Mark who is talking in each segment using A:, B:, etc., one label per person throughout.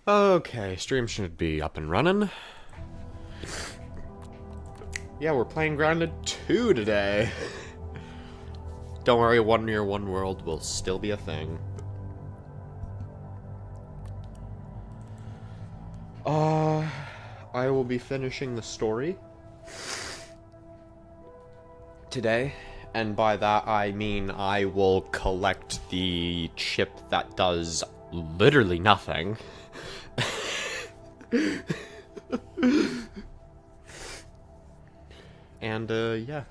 A: Okay, stream should be up and running. Yeah, we're playing Grounded 2 today. Don't worry, 1 Year, 1 World will still be a thing. I will be finishing the story today, and by that I mean I will collect the chip that does literally nothing. And, yeah.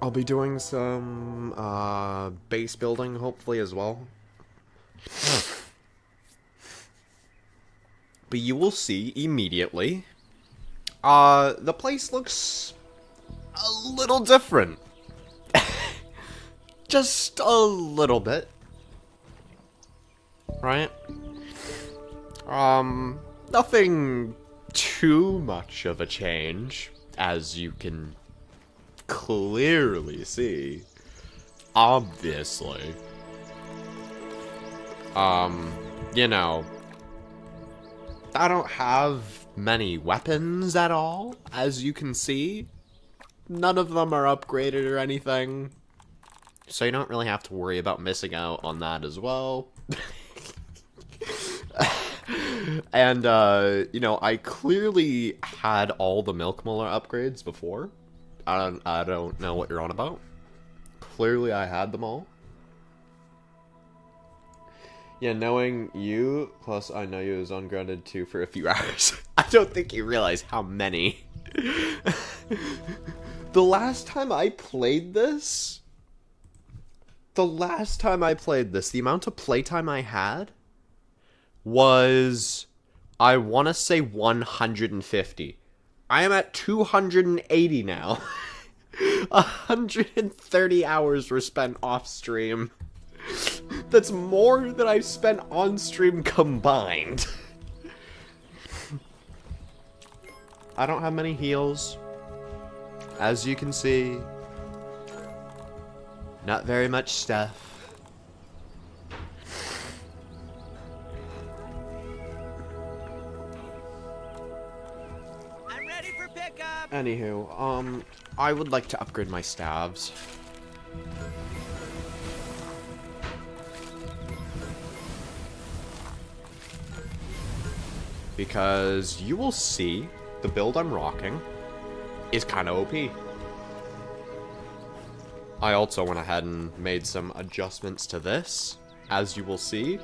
A: I'll be doing some, base building, hopefully, as well. But you will see immediately, the place looks a little different. Just a little bit. Right? Nothing too much of a change, as you can clearly see. Obviously. You know, I don't have many weapons at all, as you can see. None of them are upgraded or anything. So you don't really have to worry about missing out on that as well. And, you know, I clearly had all the Milk Muller upgrades before. I don't know what you're on about. Clearly I had them all. Yeah, knowing you, plus I know you was on Grounded 2 for a few hours. I don't think you realize how many. The last time I played this, the amount of playtime I had was, I want to say 150. I am at 280 now. 130 hours were spent off stream. That's more than I've spent on stream combined. I don't have many heals. As you can see, not very much stuff.
B: I'm ready for pickup.
A: Anywho, I would like to upgrade my stabs. Because you will see the build I'm rocking is kind of OP. I also went ahead and made some adjustments to this, as you will see.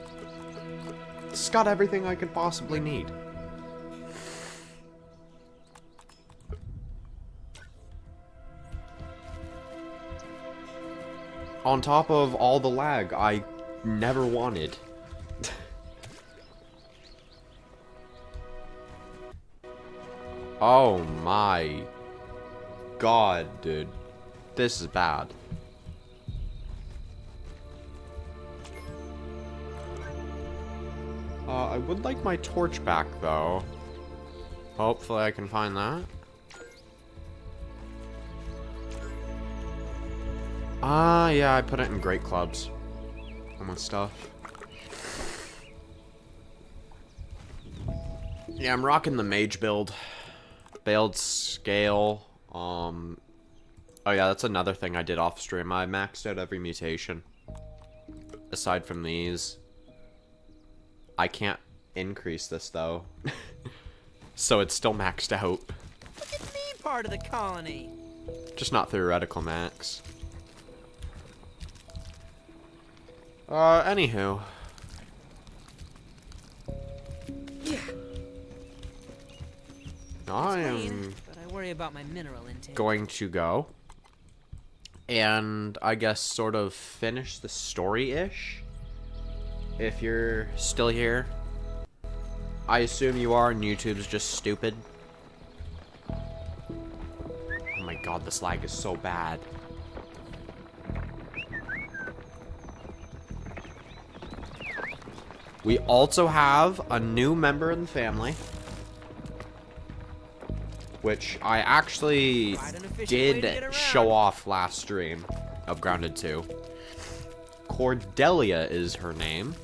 A: It's got everything I could possibly need. On top of all the lag I never wanted. Oh my god, dude. This is bad. I would like my torch back, though. Hopefully I can find that. Yeah, I put it in Great Clubs. All my stuff. Yeah, I'm rocking the mage build. Bailed scale. Oh yeah, that's another thing I did off stream. I maxed out every mutation. Aside from these. I can't increase this though. So it's still maxed out.
B: Look at me, part of the colony.
A: Just not theoretical max. Anywho. I am
B: But I worry about my mineral intake.
A: going to go and I guess sort of finish the story-ish. If you're still here. I assume you are and YouTube's just stupid. Oh my god, this lag is so bad. We also have a new member in the family. Which I actually did show off last stream of Grounded 2. Cordelia is her name.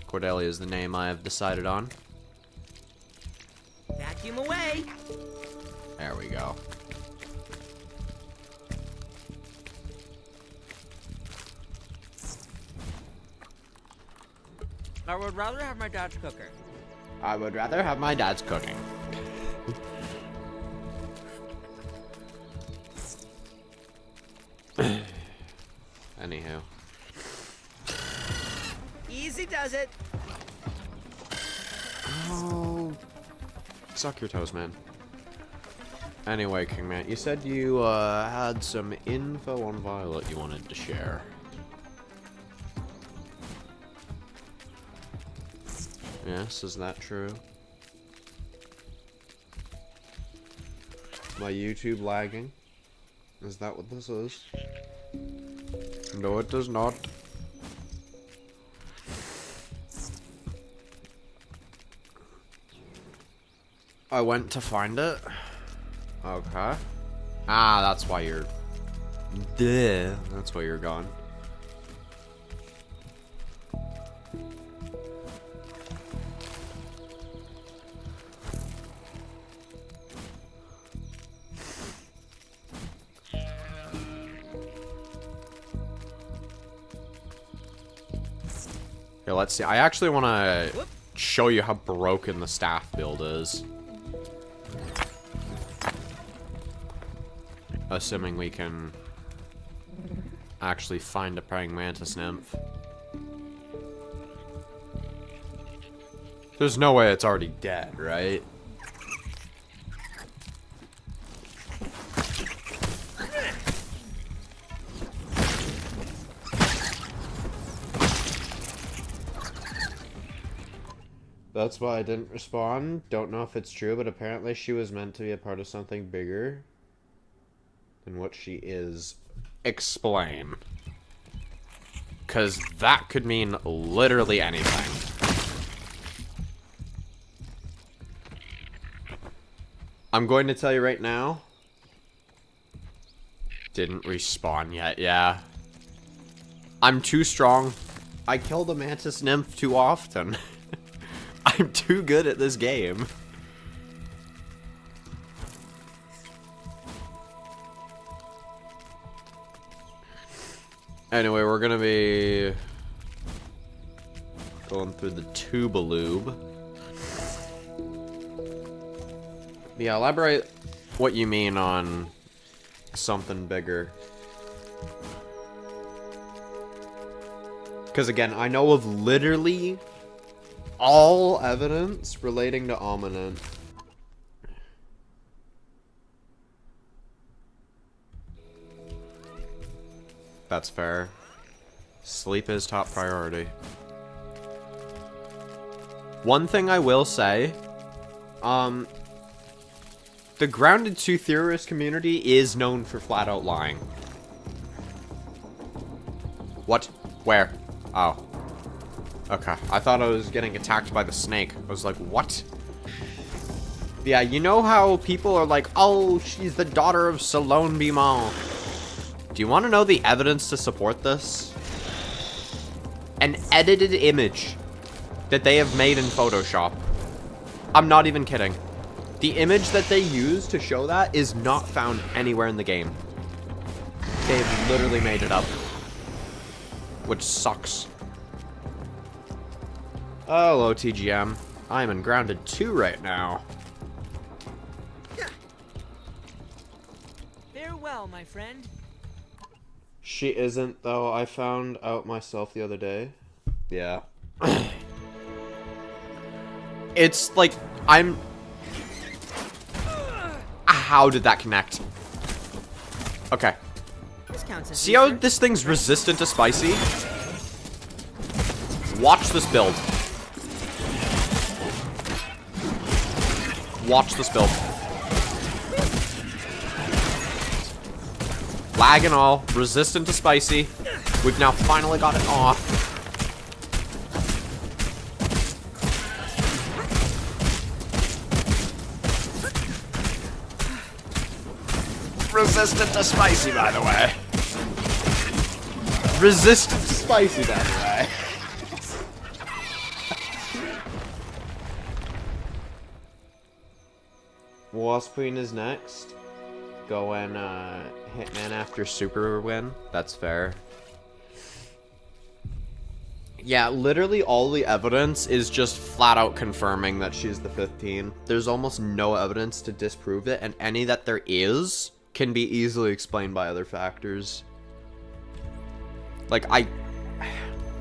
A: Cordelia is the name I have decided on.
B: Vacuum away.
A: There we go.
B: I would rather have my dad's cooker.
A: I would rather have my dad's cooking. Anywho.
B: Easy does it.
A: Oh. Suck your toes, man. Anyway, Kingman, you said you had some info on Violet you wanted to share. Yes, is that true? My YouTube lagging? Is that what this is? No, it does not. I went to find it. Okay. Ah, that's why you're... Duh. That's why you're gone. Here, let's see. I actually want to show you how broken the staff build is. Assuming we can actually find a praying mantis nymph. There's no way it's already dead, right? That's why I didn't respond. Don't know if it's true, but apparently she was meant to be a part of something bigger than what she is. Explain. Because that could mean literally anything. I'm going to tell you right now. Didn't respawn yet, yeah. I'm too strong. I kill the mantis nymph too often. I'm too good at this game. Anyway, we're gonna be going through the Tubalube. Yeah, elaborate what you mean on something bigger. Because again, I know of literally all evidence relating to Ominent. That's fair. Sleep is top priority. One thing I will say, the Grounded 2 theorist community is known for flat out lying. What? Where? Oh. Okay, I thought I was getting attacked by the snake. I was like, what? Yeah, you know how people are like, oh, she's the daughter of Salone Beaumont. Do you want to know the evidence to support this? An edited image that they have made in Photoshop. I'm not even kidding. The image that they use to show that is not found anywhere in the game. They've literally made it up. Which sucks. Hello, TGM. I'm in Grounded 2 right now.
B: Farewell, my friend.
A: She isn't, though. I found out myself the other day. Yeah. It's like, I'm... How did that connect? Okay.
B: This counts as
A: See how
B: research.
A: this thing's resistant to spicy? Watch this build. Watch this build. Lag and all, resistant to spicy. We've now finally got it off. Resistant to spicy, by the way. resistant to spicy, by the way. Wasp Queen is next. Going Hitman after Super win. That's fair. Yeah, literally all the evidence is just flat out confirming that she's the 15. There's almost no evidence to disprove it, and any that there is can be easily explained by other factors. Like,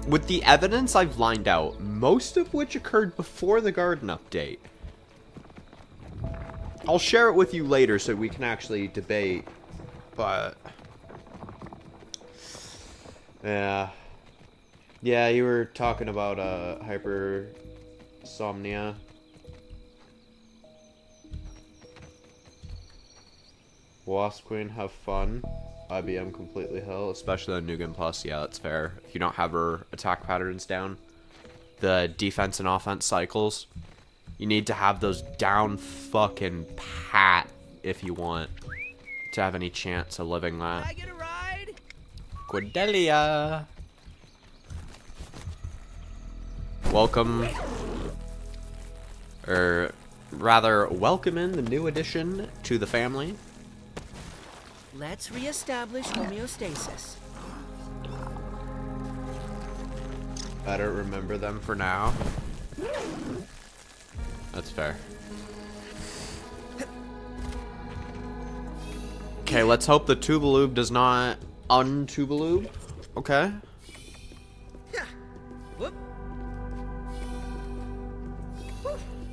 A: with the evidence I've lined out, most of which occurred before the garden update. I'll share it with you later so we can actually debate, but yeah. Yeah, you were talking about hypersomnia. Wasp Queen, have fun. IBM completely hell, especially on New Game Plus. Yeah, that's fair. If you don't have her attack patterns down, the defense and offense cycles, you need to have those down fucking pat if you want to have any chance of living that.
B: Can I get a ride?
A: Cordelia. Welcome, or rather, welcome in the new addition to the family.
B: Let's reestablish homeostasis.
A: Better remember them for now. That's fair. Okay, let's hope the Tubaloob does not un-Tubaloob. Okay.
B: Whoop.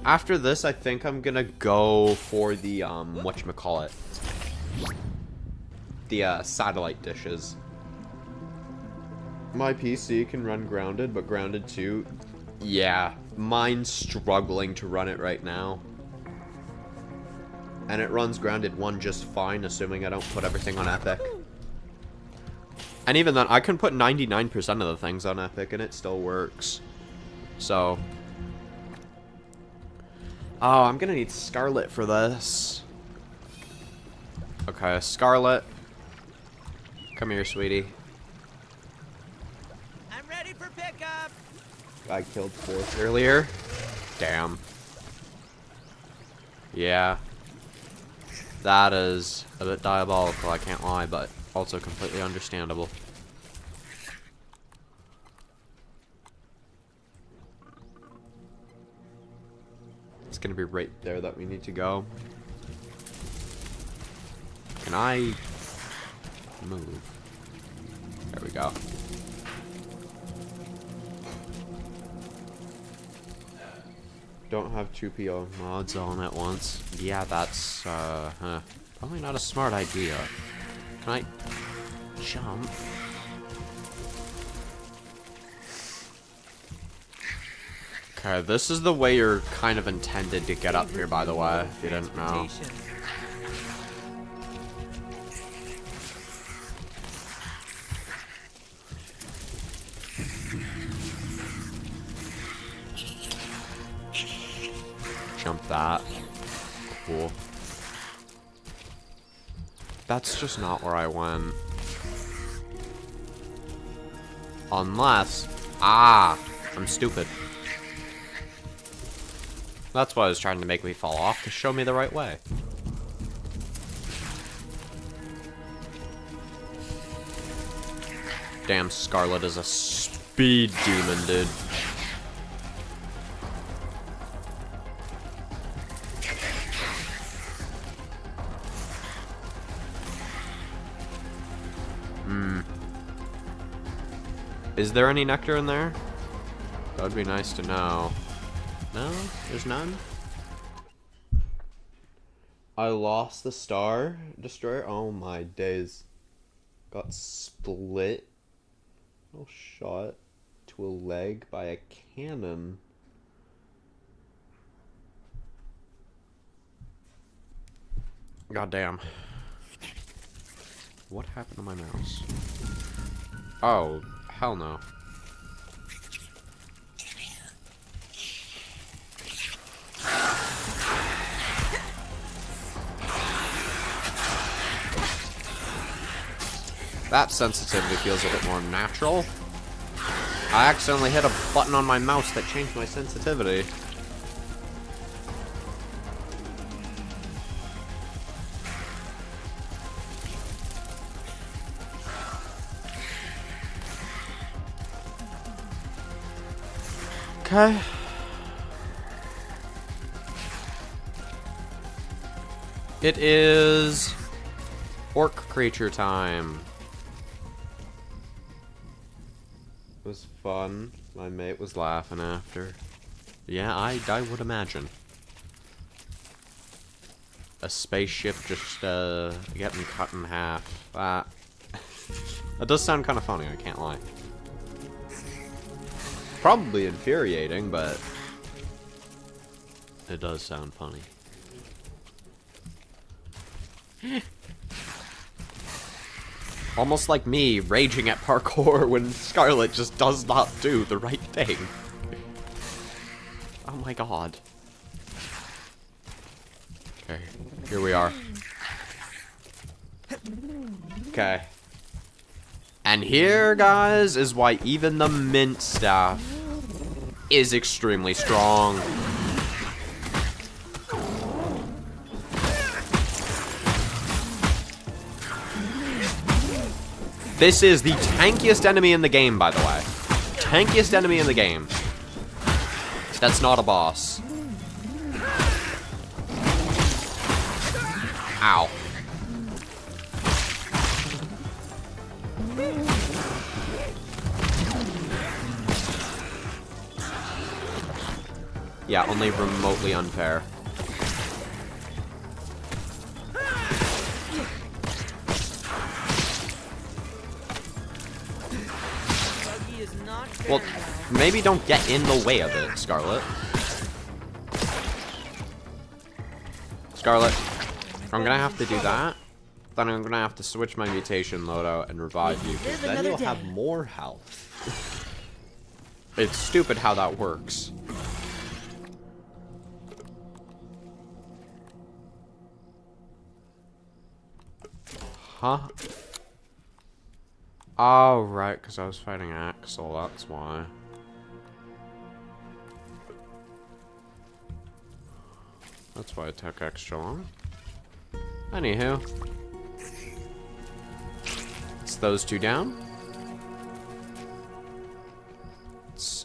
A: After this, I think I'm gonna go for the, whatchamacallit. The, satellite dishes. My PC can run Grounded, but Grounded 2, yeah, mine's struggling to run it right now. And it runs Grounded 1 just fine, assuming I don't put everything on Epic. And even then, I can put 99% of the things on Epic, and it still works. So... oh, I'm gonna need Scarlet for this. Okay, Scarlet. Come here, sweetie.
B: I'm ready for pickup.
A: I killed Force earlier. Damn. Yeah. That is a bit diabolical, I can't lie, but also completely understandable. It's gonna be right there that we need to go. Can I move? There we go. Don't have 2 PO mods on at once. Yeah, that's probably not a smart idea. Can I jump? Okay, this is the way you're kind of intended to get up here, by the way, if you didn't know. Jump that. Cool. That's just not where I went. Unless... ah! I'm stupid. That's why I was trying to make me fall off, to show me the right way. Damn, Scarlet is a speed demon, dude. Is there any nectar in there? That would be nice to know. No? There's none? I lost the Star Destroyer? Oh my days. Got split. Oh, shot to a leg by a cannon. Goddamn. What happened to my mouse? Oh, hell no. That sensitivity feels a bit more natural. I accidentally hit a button on my mouse that changed my sensitivity. Okay. It is orc creature time. It was fun. My mate was laughing after. Yeah, I would imagine. A spaceship just getting cut in half. That does sound kind of funny, I can't lie. Probably infuriating, but it does sound funny. Almost like me raging at parkour when Scarlet just does not do the right thing. Oh my god. Okay, here we are. Okay. And here, guys, is why even the mint staff is extremely strong. This is the tankiest enemy in the game, by the way. Tankiest enemy in the game. That's not a boss. Ow. Yeah, only remotely unfair. Well, maybe don't get in the way of it, Scarlet. Scarlet, I'm gonna have to do that. Then I'm gonna have to switch my mutation loadout and revive you, because then you'll have more health. It's stupid how that works. Huh? Oh, right, because I was fighting Axel, that's why. That's why it took extra long. Anywho. It's those two down. It's,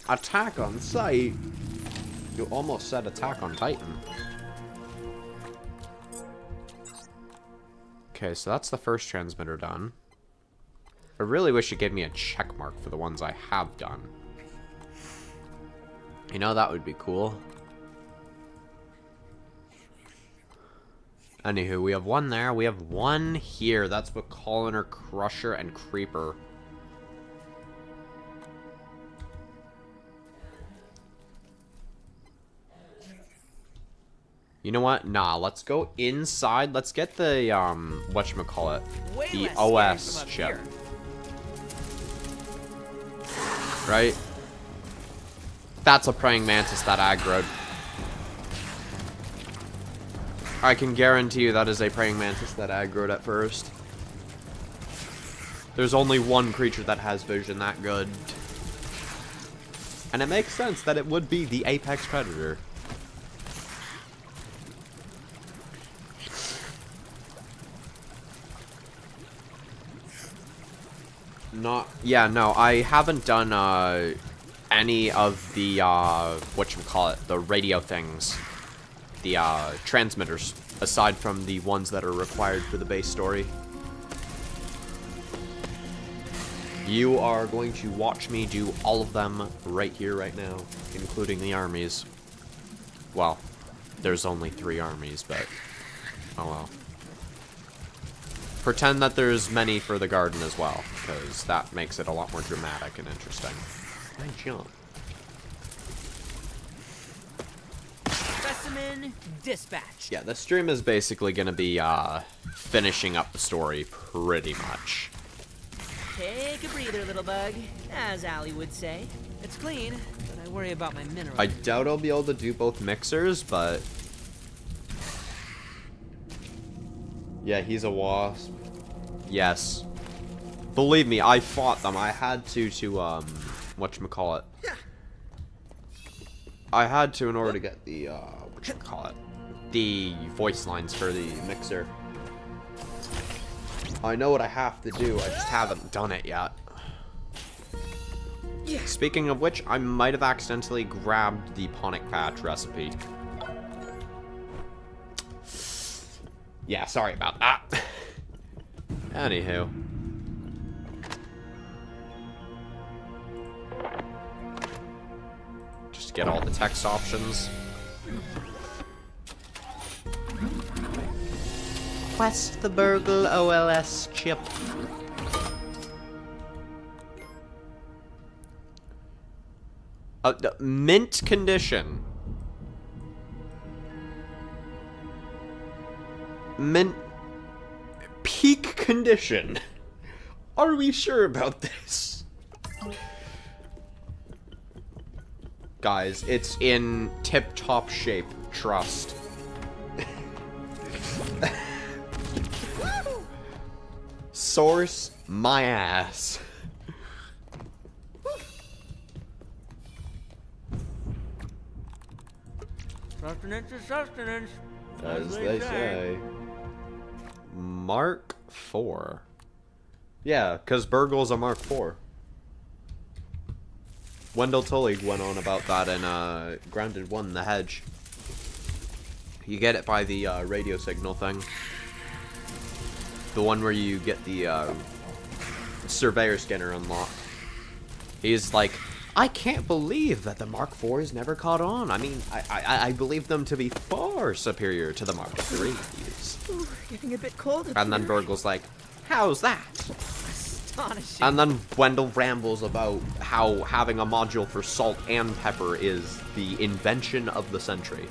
A: Attack on sight? You almost said attack on Titan. Okay, so that's the first transmitter done. I really wish it gave me a check mark for the ones I have done. You know, that would be cool. Anywho, we have one there. We have one here. That's with Colliner, Crusher, and Creeper. You know what? Nah, let's go inside. Let's get the, whatchamacallit, the OS chip. Right? That's a praying mantis that aggroed. I can guarantee you that is a praying mantis that aggroed at first. There's only one creature that has vision that good. And it makes sense that it would be the apex predator. Yeah, no, I haven't done, any of the, whatchamacallit, the radio things. The, transmitters, aside from the ones that are required for the base story. You are going to watch me do all of them right here, right now, including the armies. Well, there's only 3 armies, but, oh well. Pretend that there's many for the garden as well, because that makes it a lot more dramatic and interesting. I jump.
B: Specimen dispatch.
A: Yeah, this stream is basically going to be finishing up the story pretty much.
B: Take a breather, little bug, as Allie would say. It's clean, but I worry about my minerals.
A: I doubt I'll be able to do both mixers, but Yeah, he's a wasp. Yes. Believe me, I fought them. I had to whatchamacallit. I had to in order to get the, whatchamacallit. The voice lines for the mixer. I know what I have to do, I just haven't done it yet. Speaking of which, I might have accidentally grabbed the Ponic Patch recipe. Yeah, sorry about that. Anywho. Just get all the text options. Quest the Burgle OLS chip. Mint condition. Mint peak condition. Are we sure about this? Guys, it's in tip-top shape. Trust. Source my ass.
B: Sustenance is sustenance.
A: As they say. Mark 4. Yeah, because Burgle's a Mark 4. Wendell Tully went on about that in Grounded 1, The Hedge. You get it by the radio signal thing. The one where you get the surveyor scanner unlocked. He's like, I can't believe that the Mark IVs never caught on. I mean, I believe them to be far superior to the Mark IIIs.
B: Ooh, getting a bit cold.
A: And then Burgle's like, how's that?
B: Astonishing.
A: And then Wendell rambles about how having a module for salt and pepper is the invention of the century.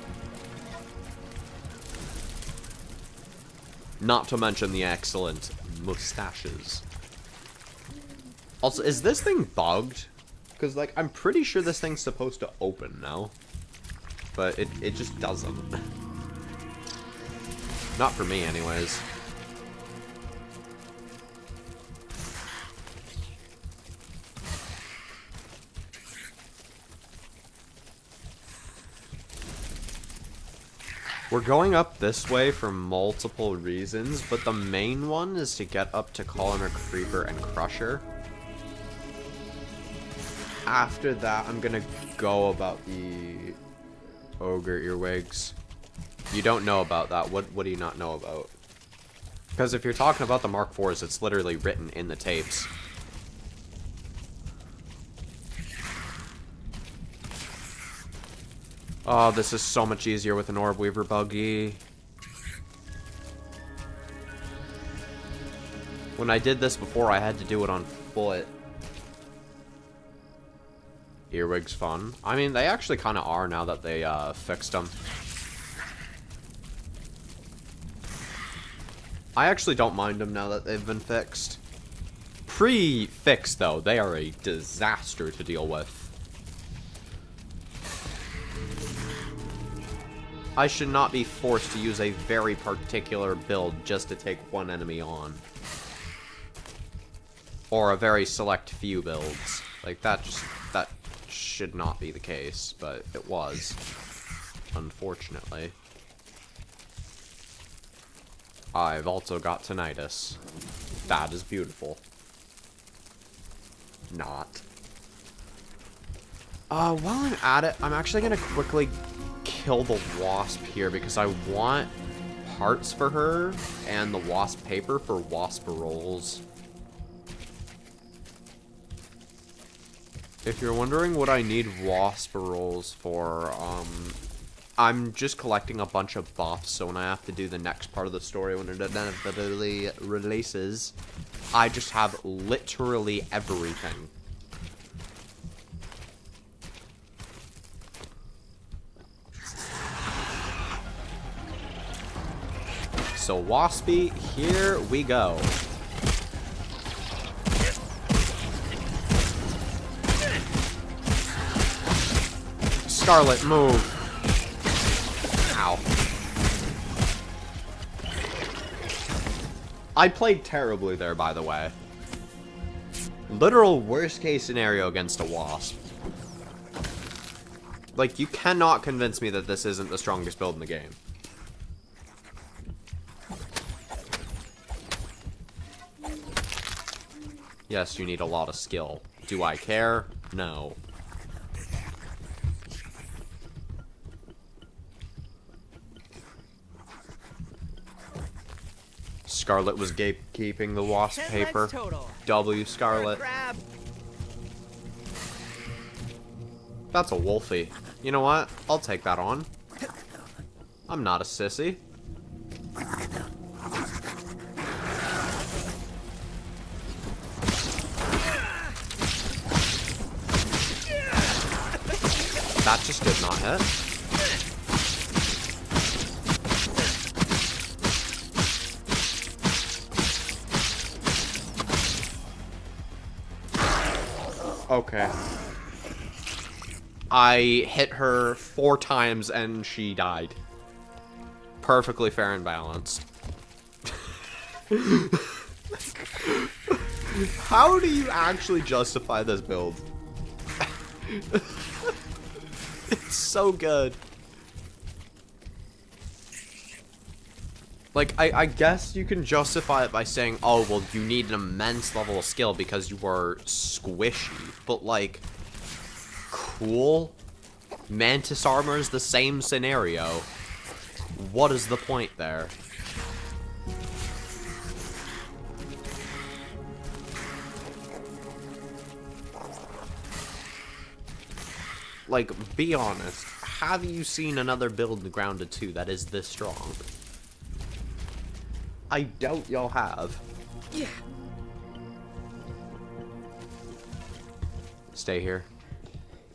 A: Not to mention the excellent mustaches. Also, is this thing bugged? Because, like, I'm pretty sure this thing's supposed to open now. But it just doesn't. Not for me, anyways. We're going up this way for multiple reasons, but the main one is to get up to Columnar Creeper and Crusher. After that, I'm gonna go about the Ogre Earwigs. You don't know about that. What do you not know about? Because if you're talking about the Mark IVs, it's literally written in the tapes. Oh, this is so much easier with an Orb Weaver buggy. When I did this before, I had to do it on foot. Earwig's fun. I mean, they actually kind of are now that they fixed them. I actually don't mind them now that they've been fixed. Pre-fixed, though, they are a disaster to deal with. I should not be forced to use a very particular build just to take one enemy on. Or a very select few builds. Like, that should not be the case, but it was. Unfortunately. I've also got tinnitus. That is beautiful. Not. While I'm at it, I'm actually gonna quickly kill the wasp here because I want parts for her and the wasp paper for wasp rolls. If you're wondering what I need wasp rolls for, I'm just collecting a bunch of buffs, so when I have to do the next part of the story when it inevitably releases, I just have literally everything. So Waspy, here we go. Scarlet, move. Ow. I played terribly there, by the way. Literal worst case scenario against a wasp. Like, you cannot convince me that this isn't the strongest build in the game. Yes, you need a lot of skill. Do I care? No. Scarlet was gatekeeping the wasp
B: 10
A: paper.
B: legs total.
A: W
B: For a
A: Scarlet.
B: crab.
A: That's a wolfie. You know what? I'll take that on. I'm not a sissy. That just did not hit. Okay. I hit her 4 times and she died. Perfectly fair and balanced. How do you actually justify this build? It's so good. Like, I guess you can justify it by saying, oh, well, you need an immense level of skill because you are squishy. But, like, cool. Mantis armor is the same scenario. What is the point there? Like, be honest. Have you seen another build in Grounded 2 that is this strong? I doubt y'all have.
B: Yeah.
A: Stay here.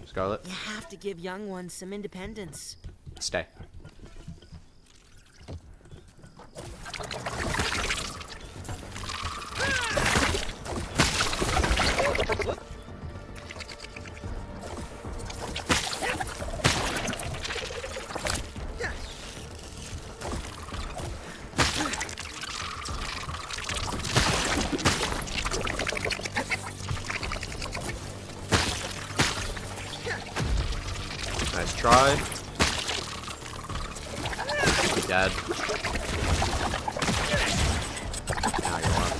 A: Scarlet,
B: You have to give young ones some independence.
A: stay. Nice try. Be dead. Now you are.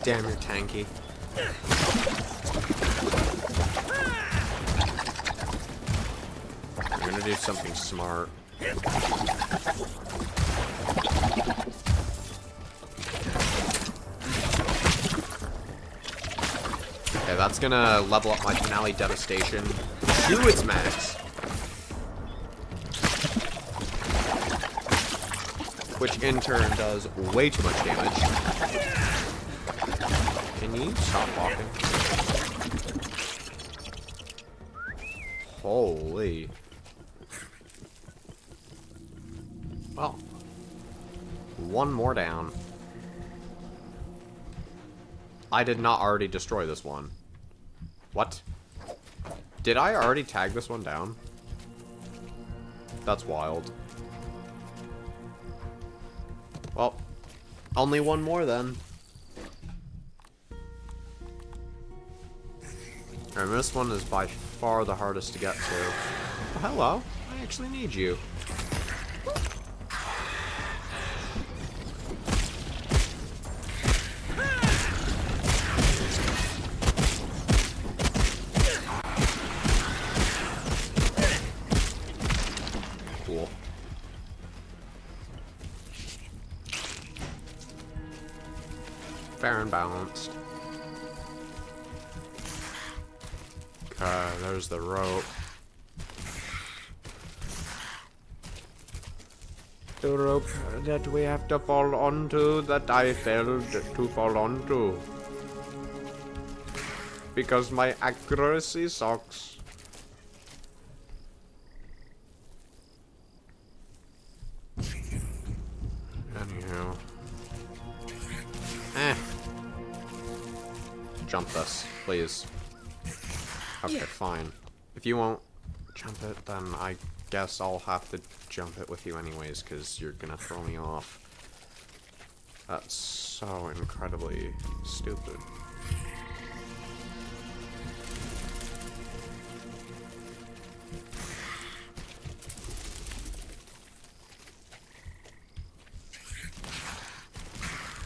A: Damn, you're tanky. I'm gonna do something smart. Okay, that's gonna level up my finale devastation to its max. Which in turn does way too much damage. Can you stop walking? Holy. Well, one more down. I did not already destroy this one. What? Did I already tag this one down? That's wild. Well, only one more then. And this one is by far the hardest to get to. Oh, hello. I actually need you. Cool. Fair and balanced. Okay, there's the rope. The rope that we have to fall onto, that I failed to fall onto. Because my accuracy sucks. Anyhow. jump this, please. Okay, fine. If you won't jump it, then I guess I'll have to jump it with you anyways, because you're gonna throw me off. That's so incredibly stupid.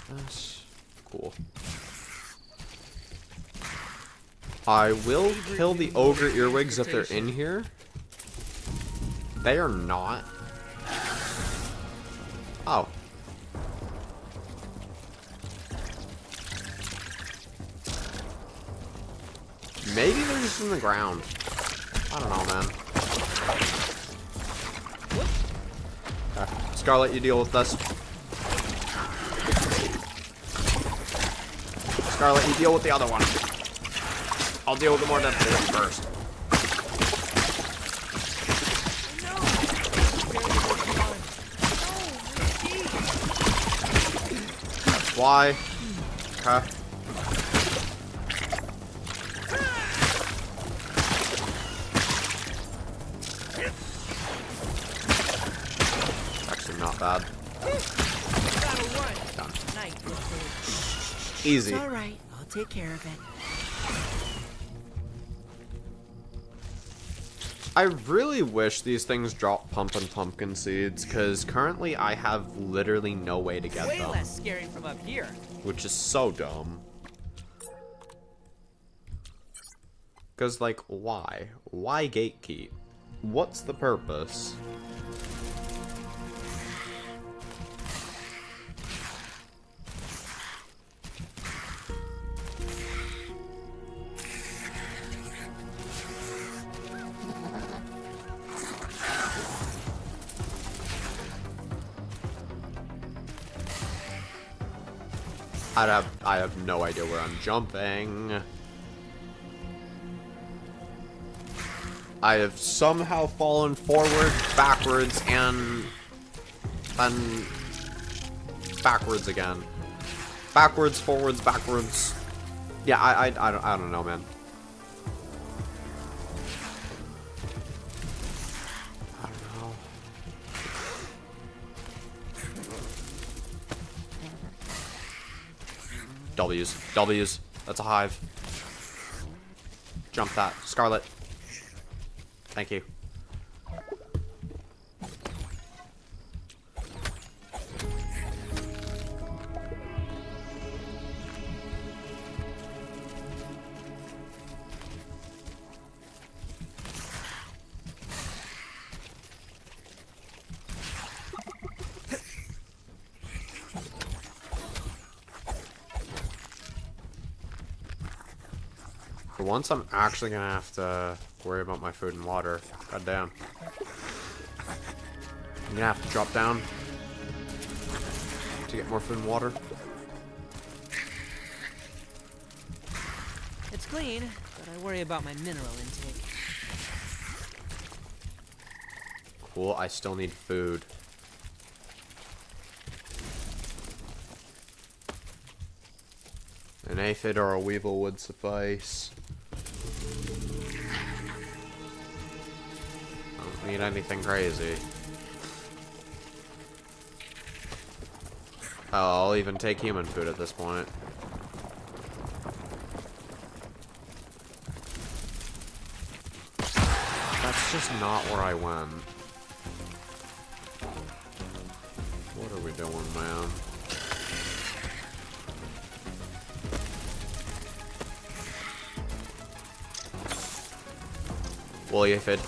A: That's cool. I will kill the ogre earwigs if they're in here. They are not. Oh. Maybe they're just in the ground. I don't know, man. Okay. Scarlet, you deal with this. Scarlet, you deal with the other one. I'll deal with the more deadly one first. Why? Okay. Actually not bad. Done. Easy.
B: It's all right. I'll take care of it.
A: I really wish these things drop pumpkin seeds, because currently I have literally no way to get
B: Way
A: them.
B: less scary from up here.
A: Which is so dumb. Because, like, why? Why gatekeep? What's the purpose? I have no idea where I'm jumping. I have somehow fallen forward, backwards, and then backwards again. Backwards, forwards, backwards. Yeah, I don't know, man. I don't know. W's. That's a hive. Jump that. Scarlet. Thank you. For once, I'm actually gonna have to worry about my food and water. God damn. I'm gonna have to drop down to get more food and water.
B: It's clean, but I worry about my mineral intake.
A: Cool, I still need food. An aphid or a weevil would suffice. Don't need anything crazy. Oh, I'll even take human food at this point. That's just not where I went. What are we doing, man? Will you fit?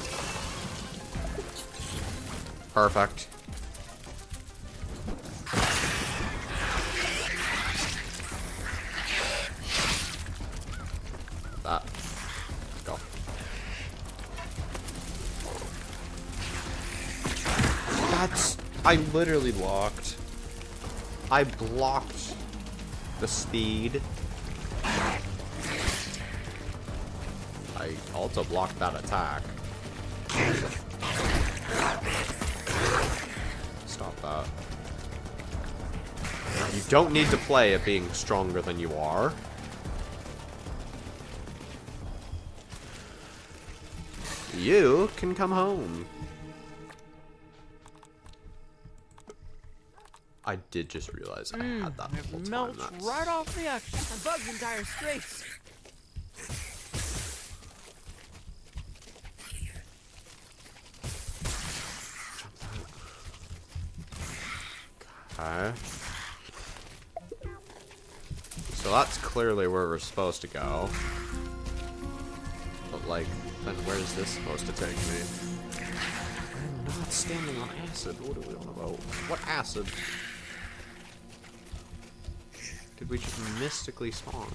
A: Perfect. That. Go. That's... I literally blocked. I blocked the speed. I also blocked that attack. Stop that. You don't need to play at being stronger than you are. You can come home. I did just realize I had that the whole
B: It
A: time.
B: melts
A: That's...
B: right off the action. A bug's in dire straits.
A: Okay. So that's clearly where we're supposed to go. But like, then where's this supposed to take me? I'm not standing on acid. What are we on about? What acid? Did we just mystically spawn?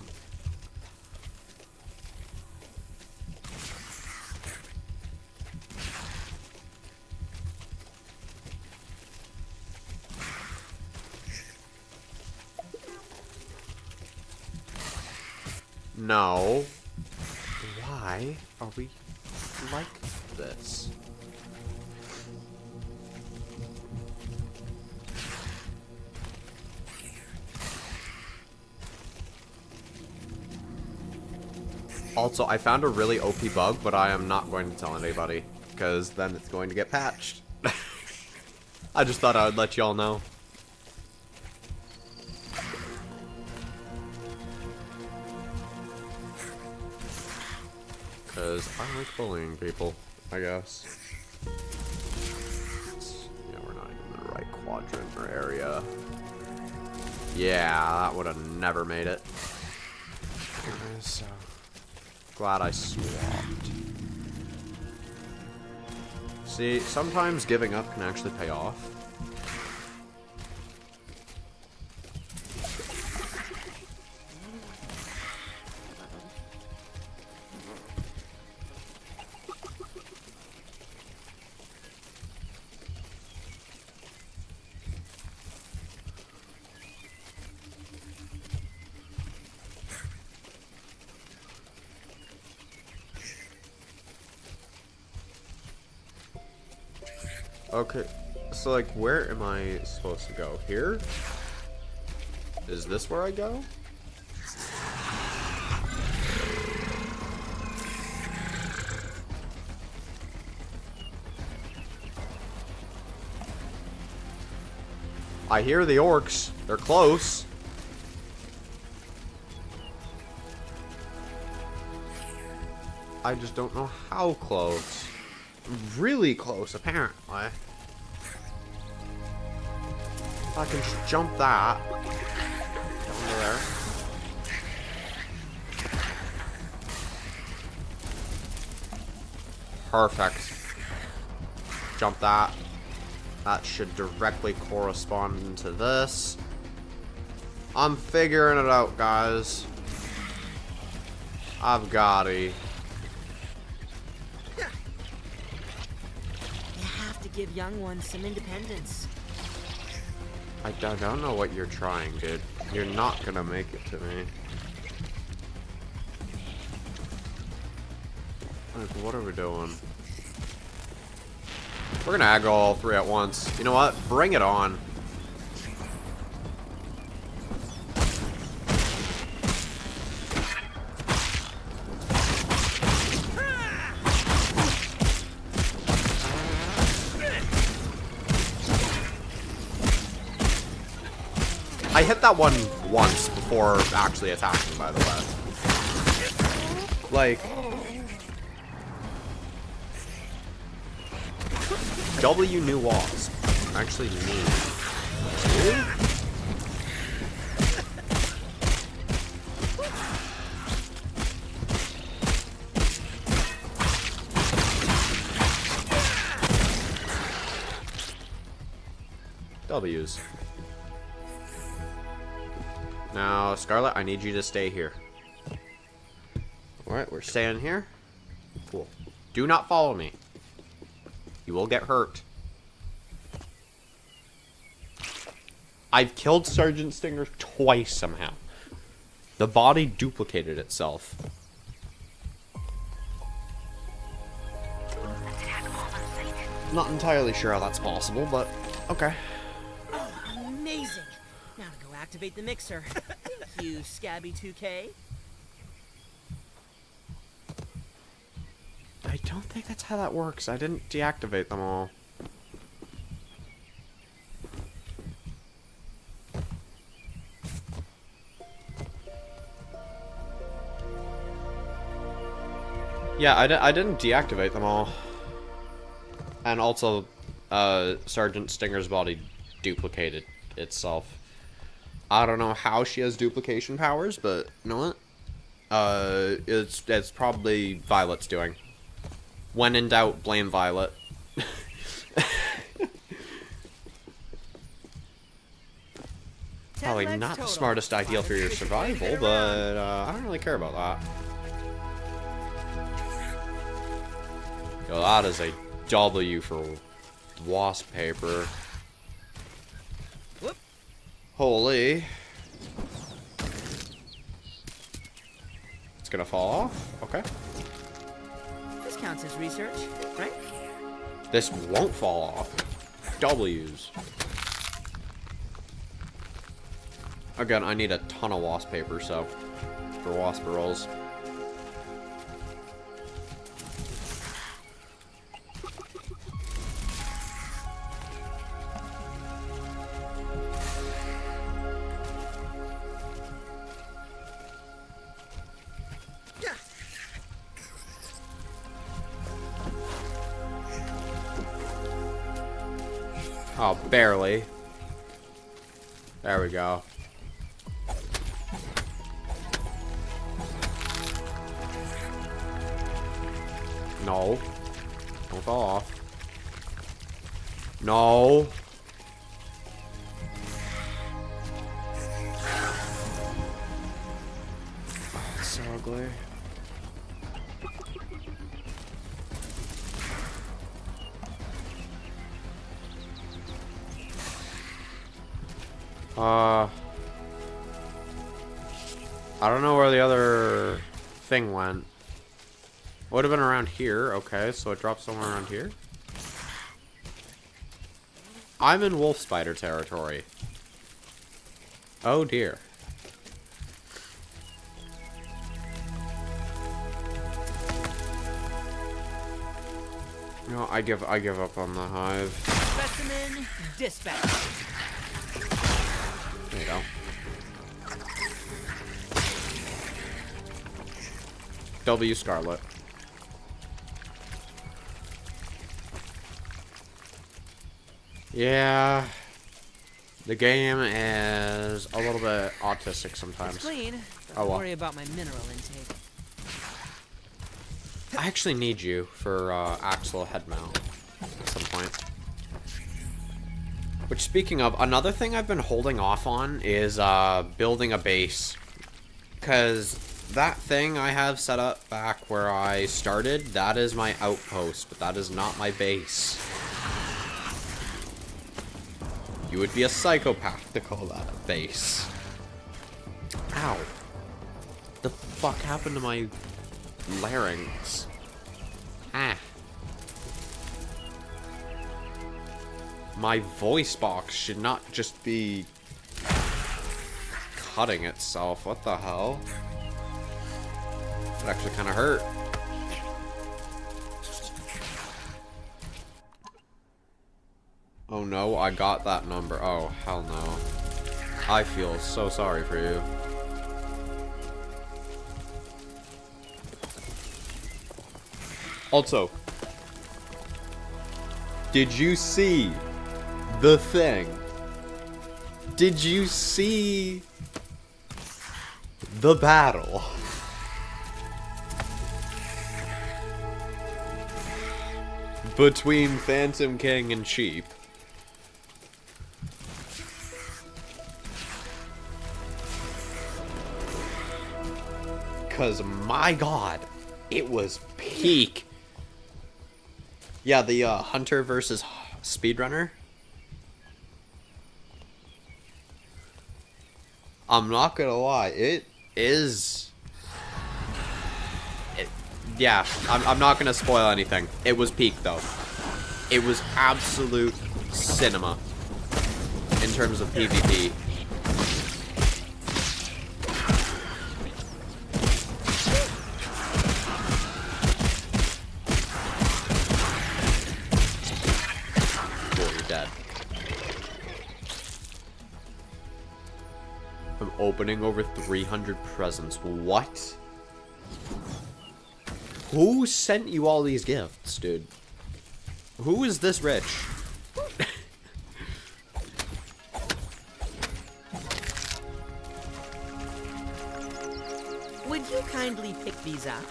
A: No. Why are we like this? Also, I found a really OP bug, but I am not going to tell anybody, because then it's going to get patched. I just thought I would let y'all know. Because I like bullying people, I guess. Yeah, we're not even in the right quadrant or area. Yeah, that would have never made it. So glad I swapped. See, sometimes giving up can actually pay off. Okay, so like, where am I supposed to go? Here? Is this where I go? I hear the orcs. They're close. I just don't know how close. Really close, apparently. If I can just jump that down to there. Perfect. Jump that. That should directly correspond to this. I'm figuring it out, guys. I've got it.
B: Give young ones some independence.
A: I don't know what you're trying, dude. You're not gonna make it to me. Like, what are we doing? We're gonna aggro all three at once. You know what? Bring it on. I hit that one once before actually attacking, by the way. Like, W new wasp. Actually, me. Really? W's. Now, Scarlet, I need you to stay here. Alright, we're staying here. Cool. Do not follow me. You will get hurt. I've killed Sergeant Stinger twice somehow. The body duplicated itself. Not entirely sure how that's possible, but okay.
B: Oh, amazing! Now to go activate the mixer. You scabby 2K.
A: I don't think that's how that works. I didn't deactivate them all. Yeah, I didn't deactivate them all. And also, Sergeant Stinger's body duplicated itself. I don't know how she has duplication powers, but you know what? It's probably Violet's doing. When in doubt, blame Violet. Probably not the smartest idea for your survival, but I don't really care about that. Yo, that is a W for wasp paper.
B: Whoop.
A: Holy. It's gonna fall off? Okay.
B: This counts as research, right?
A: This won't fall off. W's. Again, I need a ton of wasp paper, so for wasp rolls. Oh, barely. There we go. No. Don't fall off. No. Oh, it's so ugly. I don't know where the other thing went. Would have been around here. Okay, so it dropped somewhere around here. I'm in wolf spider territory. Oh dear. No, I give up on the hive.
B: Specimen dispatch.
A: There you go. W Scarlet. Yeah. The game is a little bit autistic sometimes.
B: It's clean, but
A: Oh, well.
B: I worry about my mineral intake.
A: I actually need you for Axel head mount at some point. Which, speaking of, another thing I've been holding off on is building a base. Because that thing I have set up back where I started, that is my outpost, but that is not my base. You would be a psychopath to call that a base. Ow. The fuck happened to my larynx? Ah. My voice box should not just be cutting itself. What the hell? It actually kind of hurt. Oh no, I got that number. Oh, hell no. I feel so sorry for you. Also, did you see the thing? Did you see the battle? Between Phantom King and Sheep. Cause my god, it was peak. Yeah, the Hunter versus Speedrunner. I'm not gonna lie, it is. Yeah, I'm not gonna spoil anything. It was peak though. It was absolute cinema in terms of PvP. opening over 300 presents. What? Who sent you all these gifts, dude? Who is this rich?
B: Would you kindly pick these up?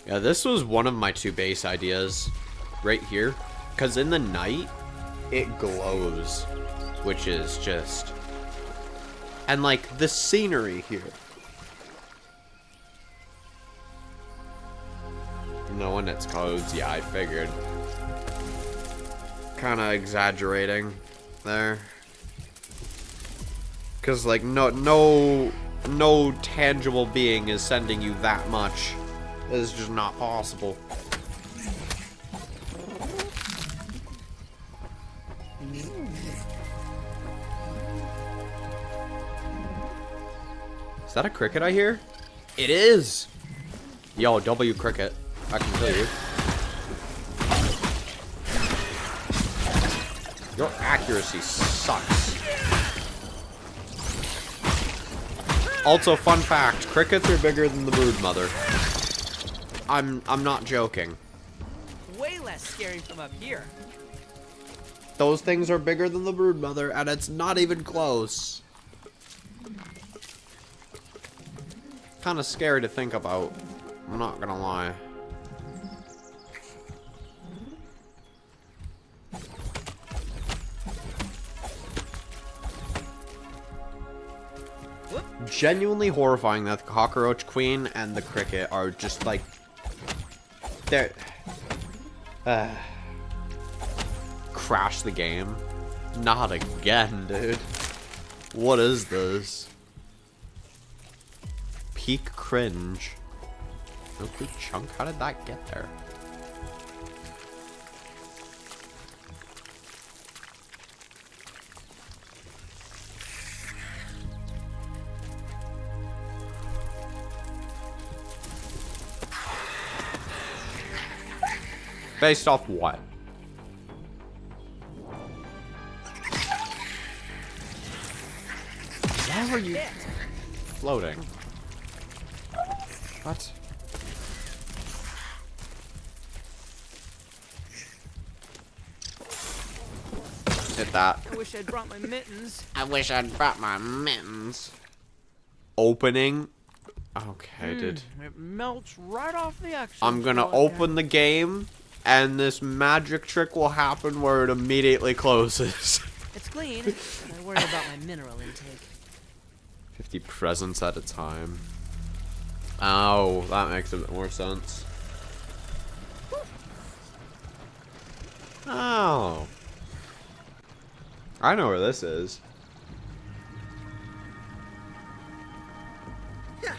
A: Yeah, this was one of my 2 base ideas right here. Because in the night, it glows. Which is just... And, like, the scenery here. Knowing its codes, yeah, I figured. Kind of exaggerating there. Because, like, no tangible being is sending you that much. It's just not possible. Is that a cricket I hear? It is! Yo, W cricket. I can tell you. Your accuracy sucks. Also, fun fact, crickets are bigger than the broodmother. I'm not joking.
B: Way less scary from up here.
A: Those things are bigger than the broodmother, and it's not even close. Kind of scary to think about. I'm not gonna lie. Genuinely horrifying that the cockroach queen and the cricket are just like they're crash the game. Not again, dude. What is this? Peak cringe. No clue, chunk. How did that get there? Based off what? Why were you floating? What? Hit that.
B: I wish I'd brought my mittens.
A: I wish I'd brought my mittens. Opening. Okay, dude.
B: It melts right off the action.
A: I'm gonna open the game, and this magic trick will happen where it immediately closes.
B: It's clean, but I worry about my mineral intake.
A: 50 presents at a time. Oh, that makes a bit more sense. Oh. I know where this is. I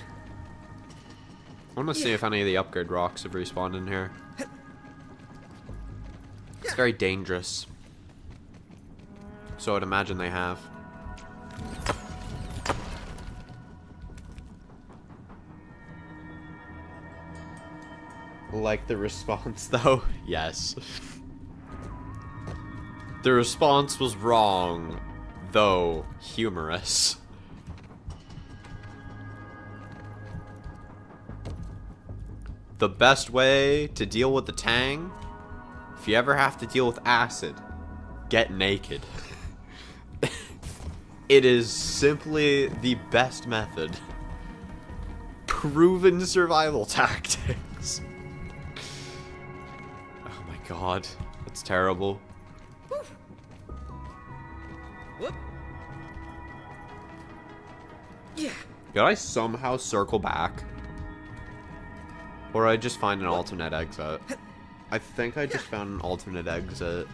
A: want to see if any of the upgrade rocks have respawned in here. It's very dangerous. So I'd imagine they have. Like the response, though? Yes. The response was wrong, though humorous. The best way to deal with the Tang, if you ever have to deal with acid, get naked. It is simply the best method. Proven survival tactics. Oh my god, that's terrible.
B: Whoop.
A: Yeah. Did I somehow circle back? Or I just find an alternate exit? I think I just found an alternate exit.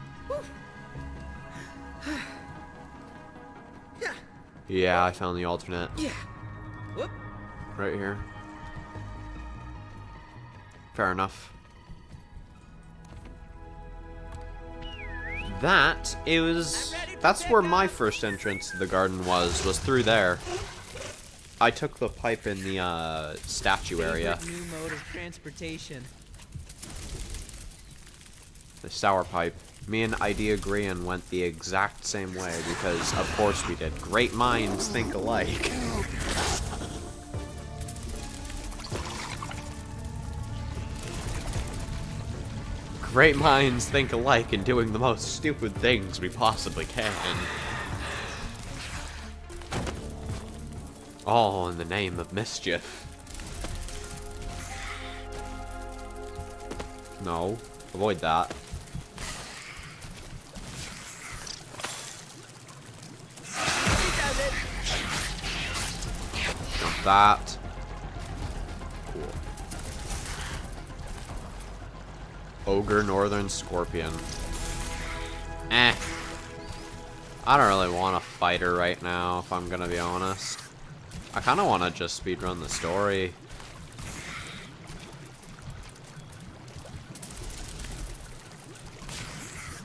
A: Yeah, I found the alternate.
B: Whoop.
A: Right here. Fair enough. That's where my first entrance to the garden was through there. I took the pipe in the statue area.
B: Favorite new mode of transportation.
A: The sour pipe. Me and ID agree and went the exact same way because, of course, we did. Great minds think alike. Great minds think alike in doing the most stupid things we possibly can. All in the name of mischief. No, avoid that. Jump that. Cool. Ogre Northern Scorpion. Eh. I don't really want a fighter right now, if I'm gonna be honest. I kinda wanna just speedrun the story.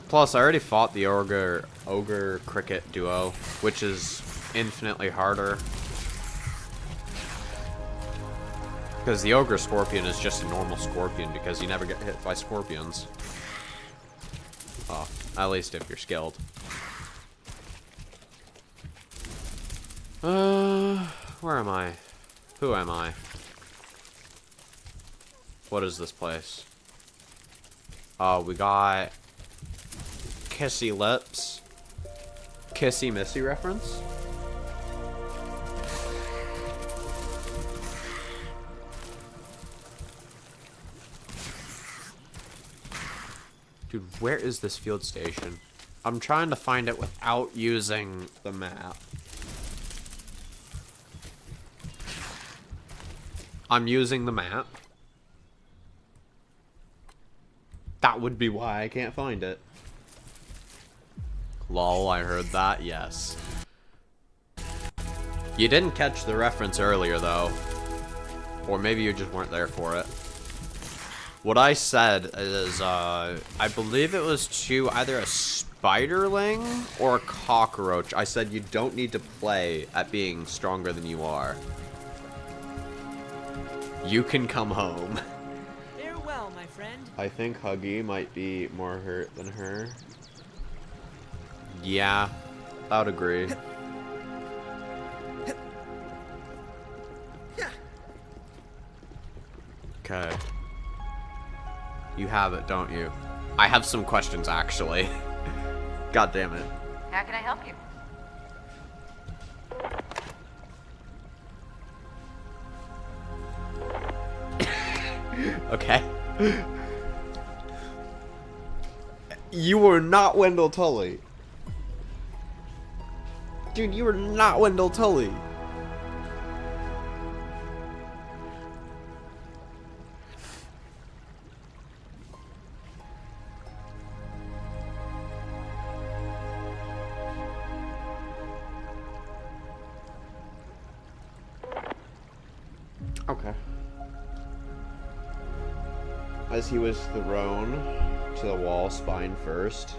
A: Plus, I already fought the Ogre Cricket duo, which is infinitely harder. Because the Ogre Scorpion is just a normal scorpion because you never get hit by scorpions. Oh, at least if you're skilled. Where am I? Who am I? What is this place? We got Kissy Lips. Kissy Missy reference? Dude, where is this field station? I'm trying to find it without using the map. I'm using the map. That would be why I can't find it. Lol, I heard that, yes. You didn't catch the reference earlier, though. Or maybe you just weren't there for it. What I said is, I believe it was to either a spiderling or a cockroach. I said you don't need to play at being stronger than you are. You can come home.
B: Farewell, my friend.
A: I think Huggy might be more hurt than her. Yeah, I would agree. Okay. You have it, don't you? I have some questions, actually. God damn it.
C: How can I help you?
A: Okay. You were not Wendell Tully. Dude, you were not Wendell Tully. Okay. As he was thrown to the wall spine first.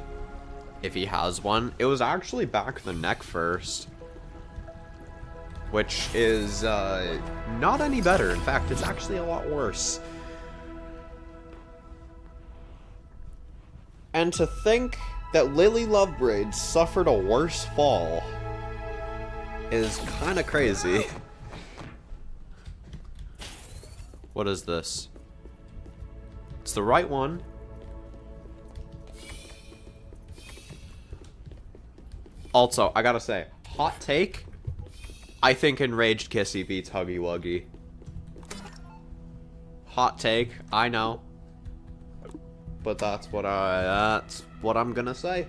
A: If he has one. It was actually back the neck first. Which is not any better. In fact, it's actually a lot worse. And to think that Lily Lovebraid suffered a worse fall is kind of crazy. What is this? It's the right one. Also, I gotta say, hot take. I think Enraged Kissy beats Huggy Wuggy. Hot take, I know. But that's what I'm gonna say.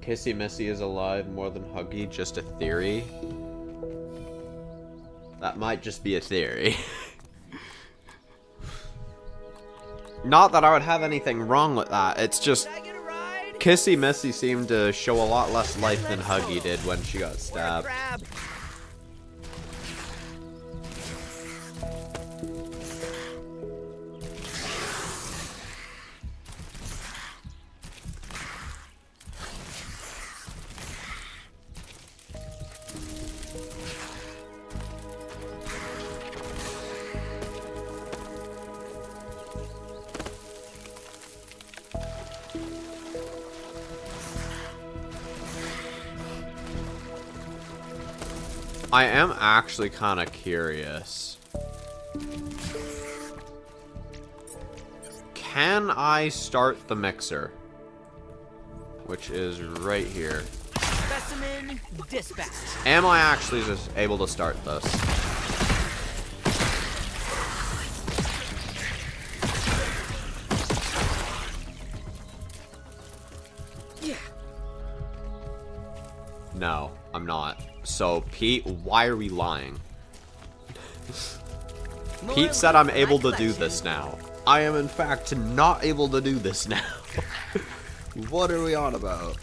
A: Kissy Missy is alive more than Huggy, just a theory. That might just be a theory. Not that I would have anything wrong with that, it's just Kissy Missy seemed to show a lot less life than Huggy did when she got stabbed. I am actually kind of curious. Can I start the mixer? Which is right here.
B: Specimen dispatch.
A: Am I actually just able to start this?
B: Yeah.
A: No, I'm not. So, Pete, why are we lying? Pete said I'm able to do this now. I am, in fact, not able to do this now. What are we on about?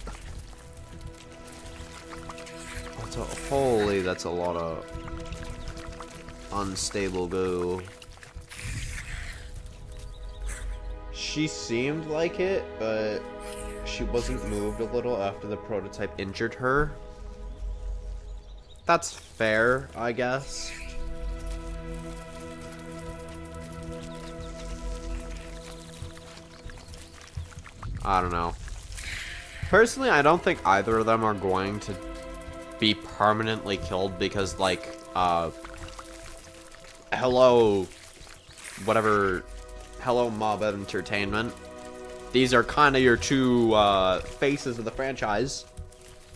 A: Holy, that's a lot of unstable goo. She seemed like it, but she wasn't moved a little after the prototype injured her. That's fair, I guess. I don't know. Personally, I don't think either of them are going to be permanently killed because, like, hello, whatever, hello Mob Entertainment. These are kind of your two faces of the franchise.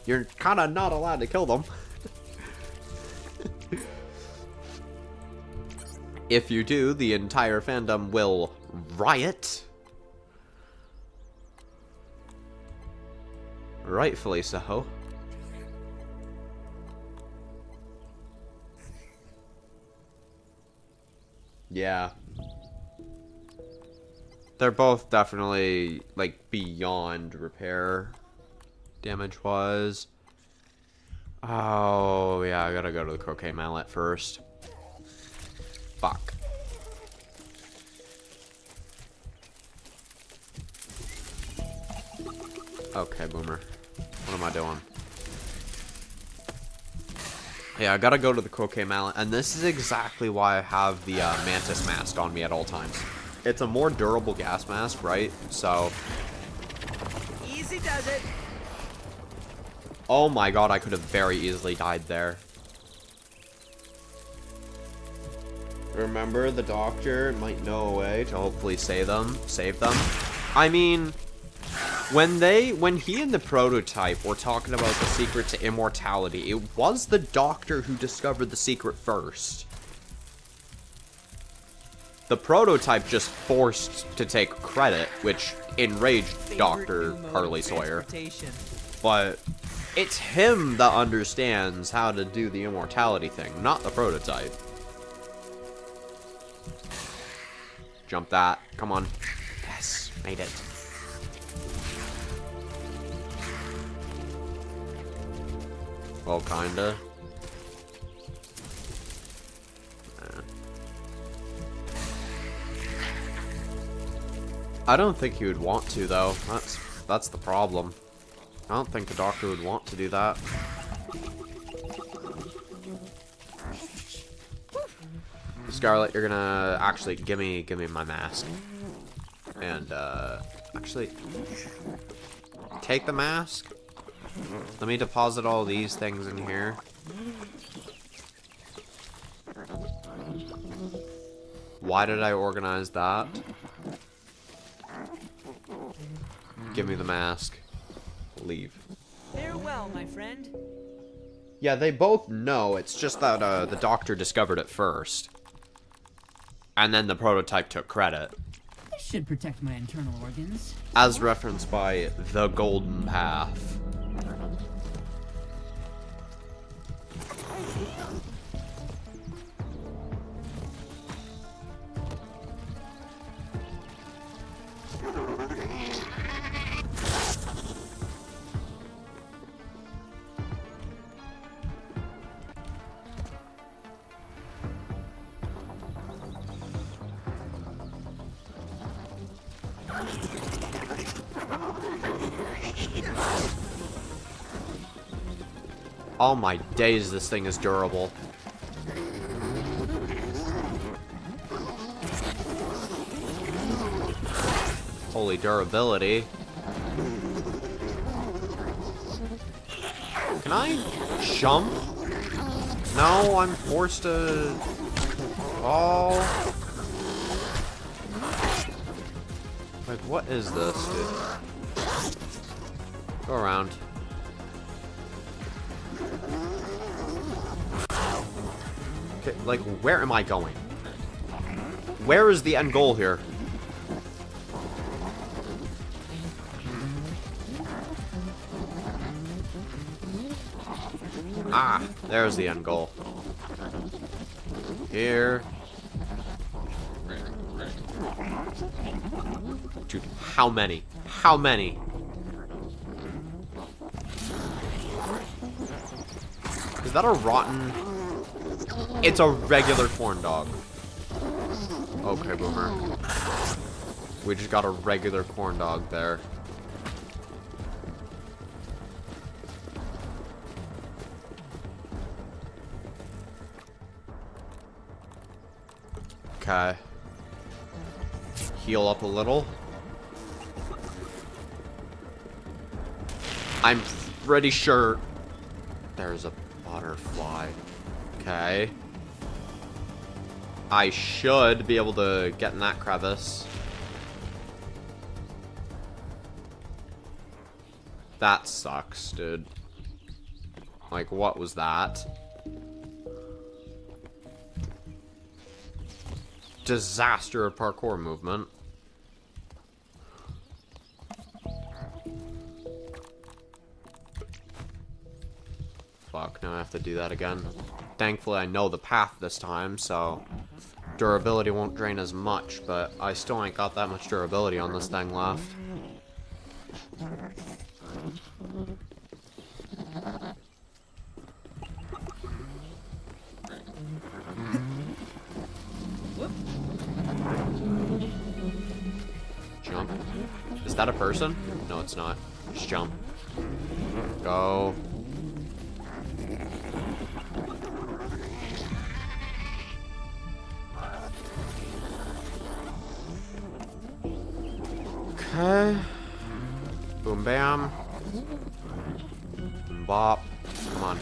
A: You're kind of not allowed to kill them. If you do, the entire fandom will riot. Rightfully so. Yeah. They're both definitely, like, beyond repair, damage-wise. Oh, yeah, I gotta go to the Croquet Mallet first. Fuck. Okay, Boomer. What am I doing? Yeah, I gotta go to the Croquet Mallet, and this is exactly why I have the Mantis mask on me at all times. It's a more durable gas mask, right? So...
B: Easy does it.
A: Oh my god, I could have very easily died there. Remember, the doctor might know a way to hopefully save them. I mean... When he and the prototype were talking about the secret to immortality, it was the doctor who discovered the secret first. The prototype just forced to take credit, which enraged Dr. Harley Sawyer. But it's him that understands how to do the immortality thing, not the prototype. Jump that. Come on. Yes, made it. Well, kinda. I don't think he would want to, though. That's the problem. I don't think the doctor would want to do that. Scarlet, you're gonna actually give me my mask. And actually take the mask. Let me deposit all these things in here. Why did I organize that? Give me the mask. Leave.
B: Farewell, my friend.
A: Yeah, they both know. It's just that the doctor discovered it first. And then the prototype took credit.
B: This should protect my internal organs.
A: As referenced by The Golden Path. Oh my days, this thing is durable. Holy durability. Can I jump? No, I'm forced to... Oh. Like, what is this, dude? Go around. Okay, like, where am I going? Where is the end goal here? Ah, there's the end goal. Here. Dude, how many? How many? Is that a rotten... It's a regular corn dog. Okay, Boomer. We just got a regular corn dog there. Okay. Heal up a little. I'm pretty sure there's a butterfly. Okay. I should be able to get in that crevice. That sucks, dude. Like, what was that? Disaster of parkour movement. Fuck, now I have to do that again. Thankfully, I know the path this time, so durability won't drain as much, but I still ain't got that much durability on this thing left. Jump. Is that a person? No, it's not. Just jump. Go. Okay. Boom bam. Boom bop. Come on.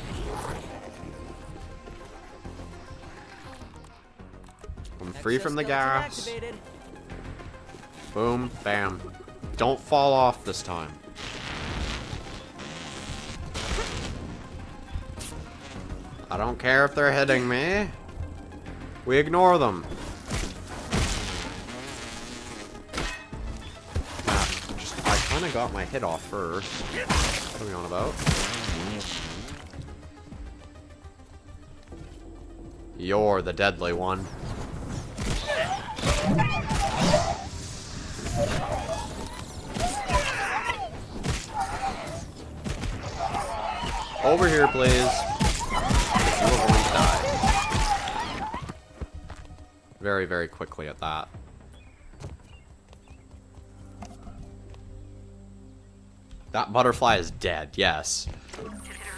A: I'm free from the gas.
B: Activated.
A: Boom bam. Don't fall off this time. I don't care if they're hitting me. We ignore them. I kind of got my hit off first. What are we on about? You're the deadly one. Over here, please. You will only die. Very, very quickly at that. That butterfly is dead, yes.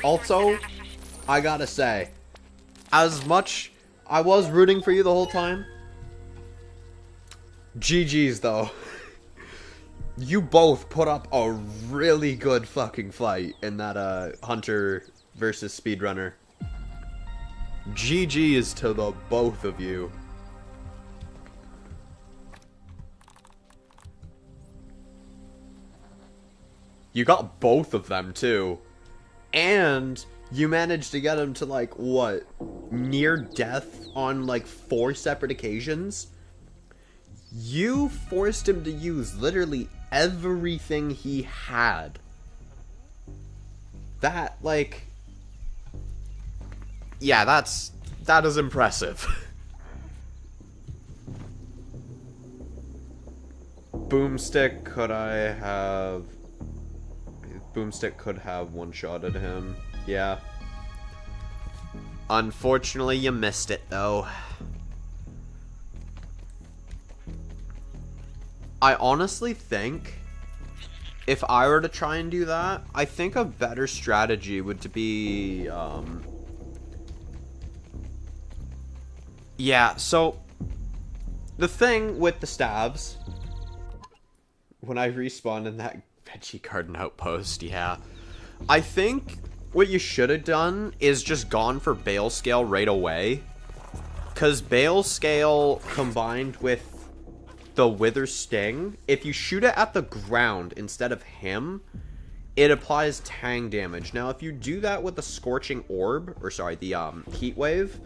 A: Also, I gotta say, as much I was rooting for you the whole time, GG's though. You both put up a really good fucking fight in that Hunter versus Speedrunner. GG's to the both of you. You got both of them too. And you managed to get him to like, what? Near death on like 4 separate occasions? You forced him to use literally everything he had. That, like... Yeah, that is impressive. Boomstick, could I have... Boomstick could have one-shotted him. Yeah. Unfortunately, you missed it, though. I honestly think if I were to try and do that, I think a better strategy would be, yeah, so the thing with the stabs, when I respawned in that veggie garden outpost, yeah, I think what you should have done is just gone for Bale Scale right away. Because Bale Scale combined with the Wither Sting, if you shoot it at the ground instead of him, it applies tang damage. Now, if you do that with the Scorching Orb, or sorry, the Heat Wave,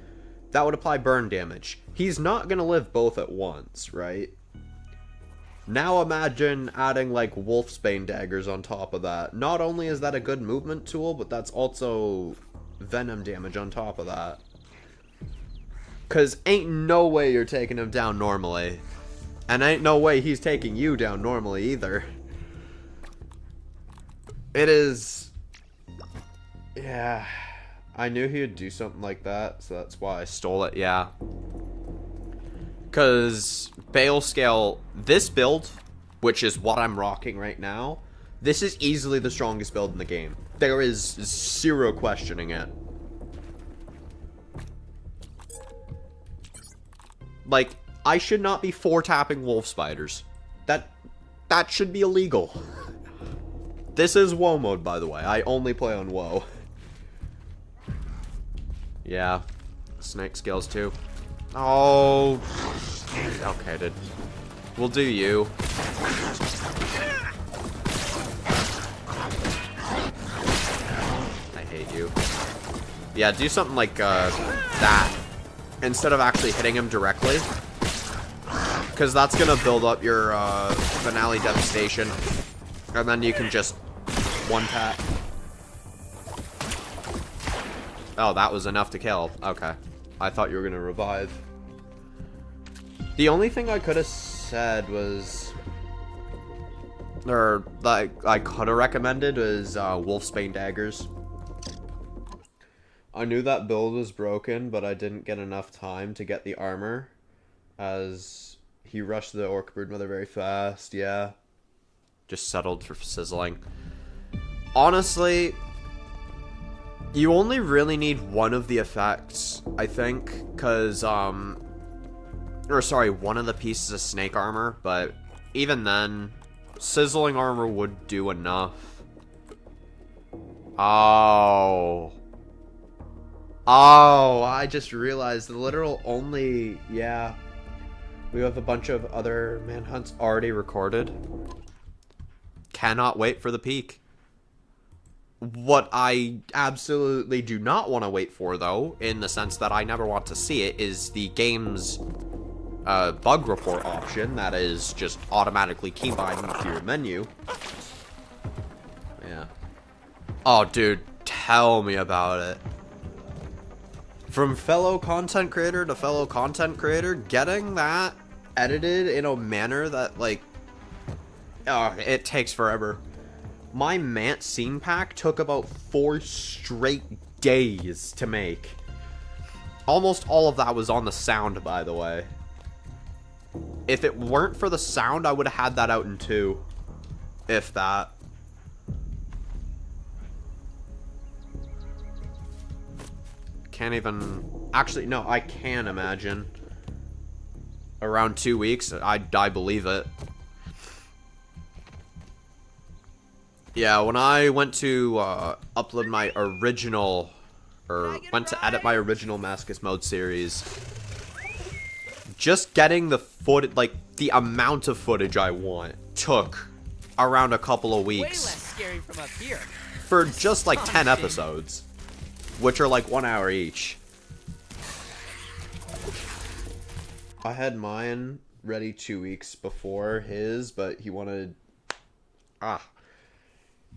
A: that would apply burn damage. He's not going to live both at once, right? Now imagine adding, like, Wolfsbane daggers on top of that. Not only is that a good movement tool, but that's also venom damage on top of that. Because ain't no way you're taking him down normally. And ain't no way he's taking you down normally either. It is... Yeah. I knew he would do something like that, so that's why I stole it, yeah. Because Bale Scale, this build, which is what I'm rocking right now, this is easily the strongest build in the game. There is zero questioning it. Like, I should not be 4-tapping wolf spiders. That should be illegal. This is WoW mode, by the way. I only play on WoW. Yeah. Snake scales, too. Oh. Okay, dude. We'll do you. I hate you. Yeah, do something like, that. Instead of actually hitting him directly. Because that's going to build up your, Finale Devastation. And then you can just one-tap. Oh, that was enough to kill. Okay. I thought you were going to revive. The only thing I could have said was... Or, like, I could have recommended was, Wolfsbane daggers. I knew that build was broken, but I didn't get enough time to get the armor. As he rushed the Orc Broodmother very fast, yeah. Just settled for sizzling. Honestly... You only really need one of the effects, I think, because, or sorry, one of the pieces of snake armor, but even then, sizzling armor would do enough. Oh, I just realized the literal only, yeah, we have a bunch of other manhunts already recorded. Cannot wait for the peak. What I absolutely do not want to wait for, though, in the sense that I never want to see it, is the game's bug report option that is just automatically keybinding to your menu. Yeah. Oh, dude, tell me about it. From fellow content creator to fellow content creator, getting that edited in a manner that, like, it takes forever. My Mant scene pack took about 4 straight days to make. Almost all of that was on the sound, by the way. If it weren't for the sound, I would have had that out in 2. If that. Can't even... Actually, no, I can imagine. Around 2 weeks, I believe it. Yeah, when I went to upload my original, or went to edit my original Maskus Mode series, just getting the footage, like, the amount of footage I want took around a couple of weeks.
B: Way less scary from up here.
A: For just, like, 10 episodes, which are, like, 1 hour each. I had mine ready 2 weeks before his, but he wanted...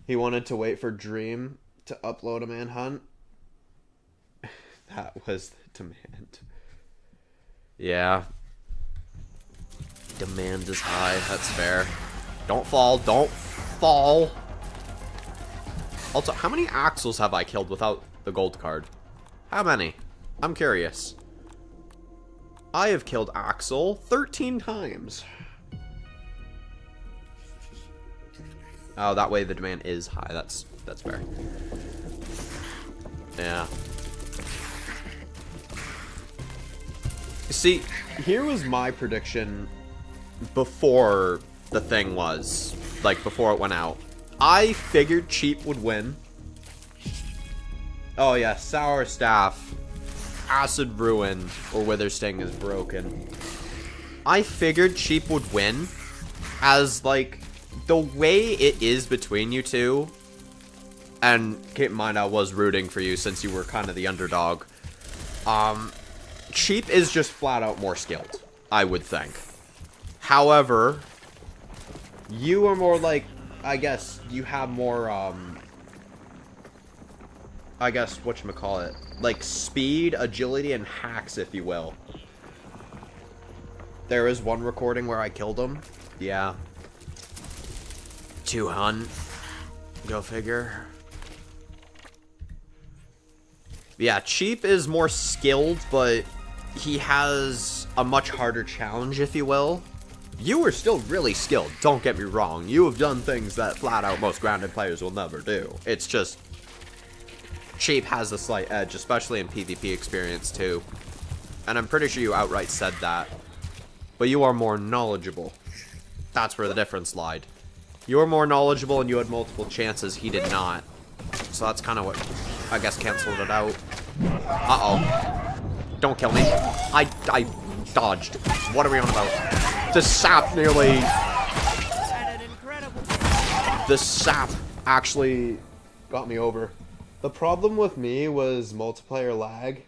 A: He wanted to wait for Dream to upload a manhunt. That was the demand. Yeah. Demand is high. That's fair. Don't fall. Don't fall. Also, how many Axels have I killed without the gold card? How many? I'm curious. I have killed Axel 13 times. Oh, that way the demand is high. That's fair. Yeah. See, here was my prediction before the thing was, like, before it went out. I figured Cheap would win. Oh yeah, Sour Staff, Acid Ruin, or Wither Sting is broken. I figured Cheap would win, as like the way it is between you two. And keep in mind, I was rooting for you since you were kind of the underdog. Cheap is just flat out more skilled, I would think. However, you are more like, I guess, you have more, I guess, whatchamacallit, like speed, agility, and hacks, if you will. There is one recording where I killed him. Yeah. 200. Go figure. Yeah, Cheap is more skilled, but he has a much harder challenge, if you will. You are still really skilled, don't get me wrong. You have done things that flat out most grounded players will never do. It's just Cheap has a slight edge, especially in PvP experience too. And I'm pretty sure you outright said that. But you are more knowledgeable. That's where the difference lied. You are more knowledgeable and you had multiple chances, he did not. So that's kind of what, I guess, canceled it out. Uh-oh. Don't kill me. I dodged. What are we on about? The sap nearly... The sap actually got me over. The problem with me was multiplayer lag,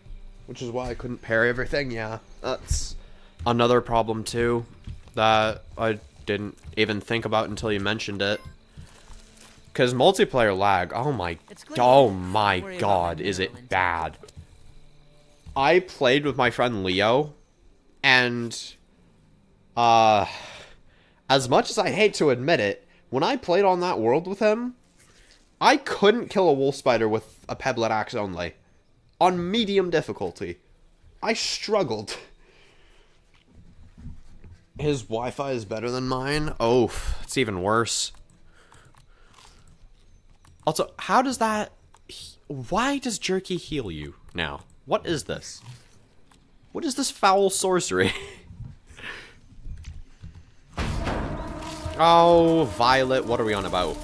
A: which is why I couldn't parry everything. Yeah, that's another problem too that I didn't even think about until you mentioned it. Because multiplayer lag, oh my god, is it bad. I played with my friend Leo, and as much as I hate to admit it, when I played on that world with him, I couldn't kill a wolf spider with a pebblet axe only. On medium difficulty. I struggled. His Wi-Fi is better than mine? Oh, it's even worse. Also, how does that... Why does Jerky heal you now? What is this? What is this foul sorcery? Oh, Violet, what are we on about?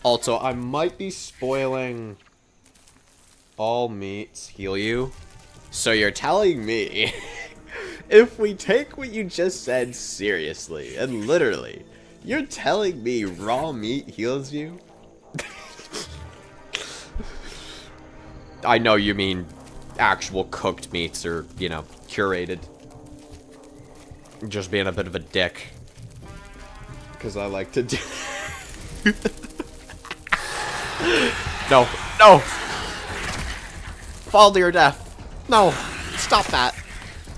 A: Also, I might be spoiling all meats heal you. So you're telling me, if we take what you just said seriously and literally, you're telling me raw meat heals you? I know you mean actual cooked meats or, you know, curated. Just being a bit of a dick. Because I like to do... No, no! Fall to your death. No, stop that.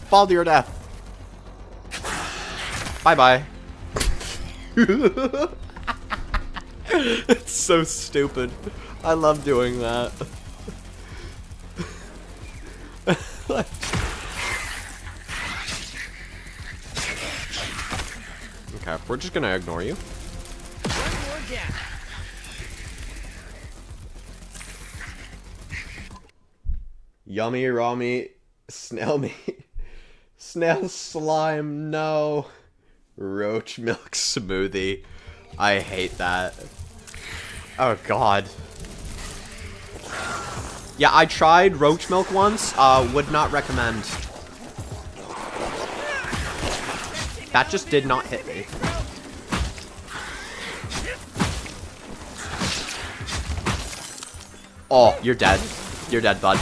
A: Fall to your death. Bye-bye. It's so stupid. I love doing that. Okay, we're just gonna ignore you.
B: One more down.
A: Yummy raw meat, snail meat, snail slime, no. Roach milk smoothie. I hate that. Oh god. Yeah, I tried roach milk once, would not recommend. That just did not hit me. Oh, you're dead. You're dead, bud.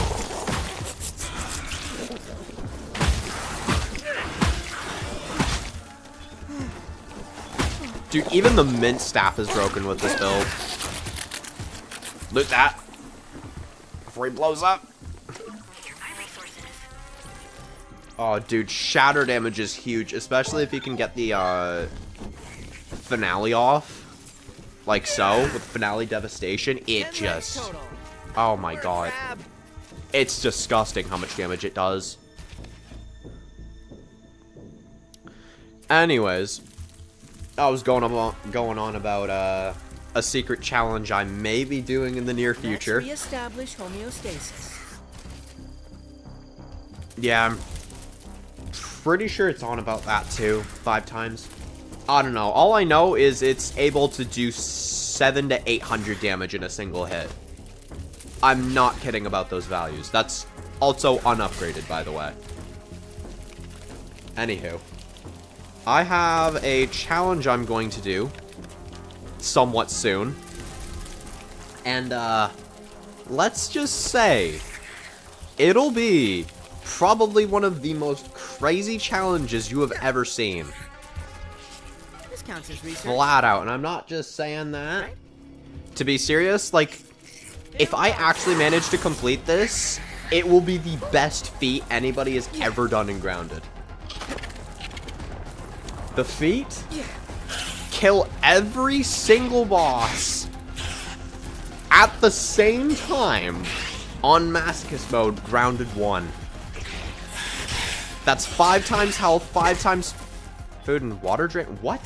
A: Dude, even the mint staff is broken with this build. Loot that before he blows up. Oh, dude, shatter damage is huge, especially if you can get the finale off, like so, with finale devastation. It just, oh my god, it's disgusting how much damage it does. Anyways, I was going on about a secret challenge I may be doing in the near future.
B: Let's reestablish homeostasis.
A: Yeah, I'm pretty sure it's on about that too, 5 times. I don't know. All I know is it's able to do 700 to 800 damage in a single hit. I'm not kidding about those values. That's also unupgraded, by the way. Anywho. I have a challenge I'm going to do somewhat soon. And, let's just say it'll be probably one of the most crazy challenges you have ever seen.
B: This counts as research.
A: Flat out. And I'm not just saying that.
B: Right?
A: To be serious, like, if I actually manage to complete this, it will be the best feat anybody has ever done in Grounded. The feat? Kill every single boss at the same time on Masochist mode, Grounded 1. That's 5 times health, 5 times food and water drain. What?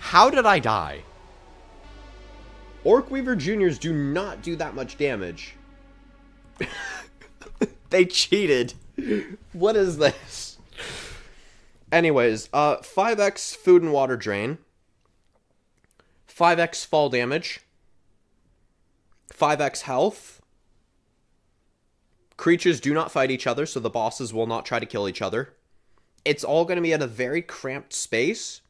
A: How did I die? Orc Weaver Juniors do not do that much damage. They cheated. What is this? Anyways, 5x food and water drain. 5x fall damage. 5x health. Creatures do not fight each other, so the bosses will not try to kill each other. It's all going to be at a very cramped space,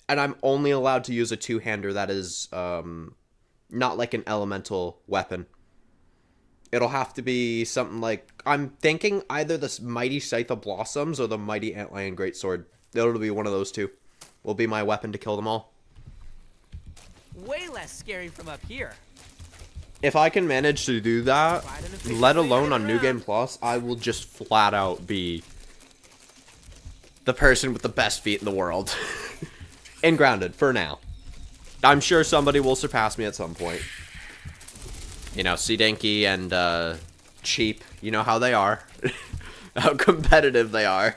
A: and I'm only allowed to use a two-hander that is, not like an elemental weapon. It'll have to be something like, I'm thinking either the Mighty Scythe of Blossoms or the Mighty Antlion Greatsword. It'll be one of those two. Will be my weapon to kill them all.
B: Way less scary from up here.
A: If I can manage to do that, let alone on New Game Plus, I will just flat out be the person with the best feet in the world. In Grounded, for now. I'm sure somebody will surpass me at some point. You know, C-Dinky and Cheap, you know how they are. How competitive they are.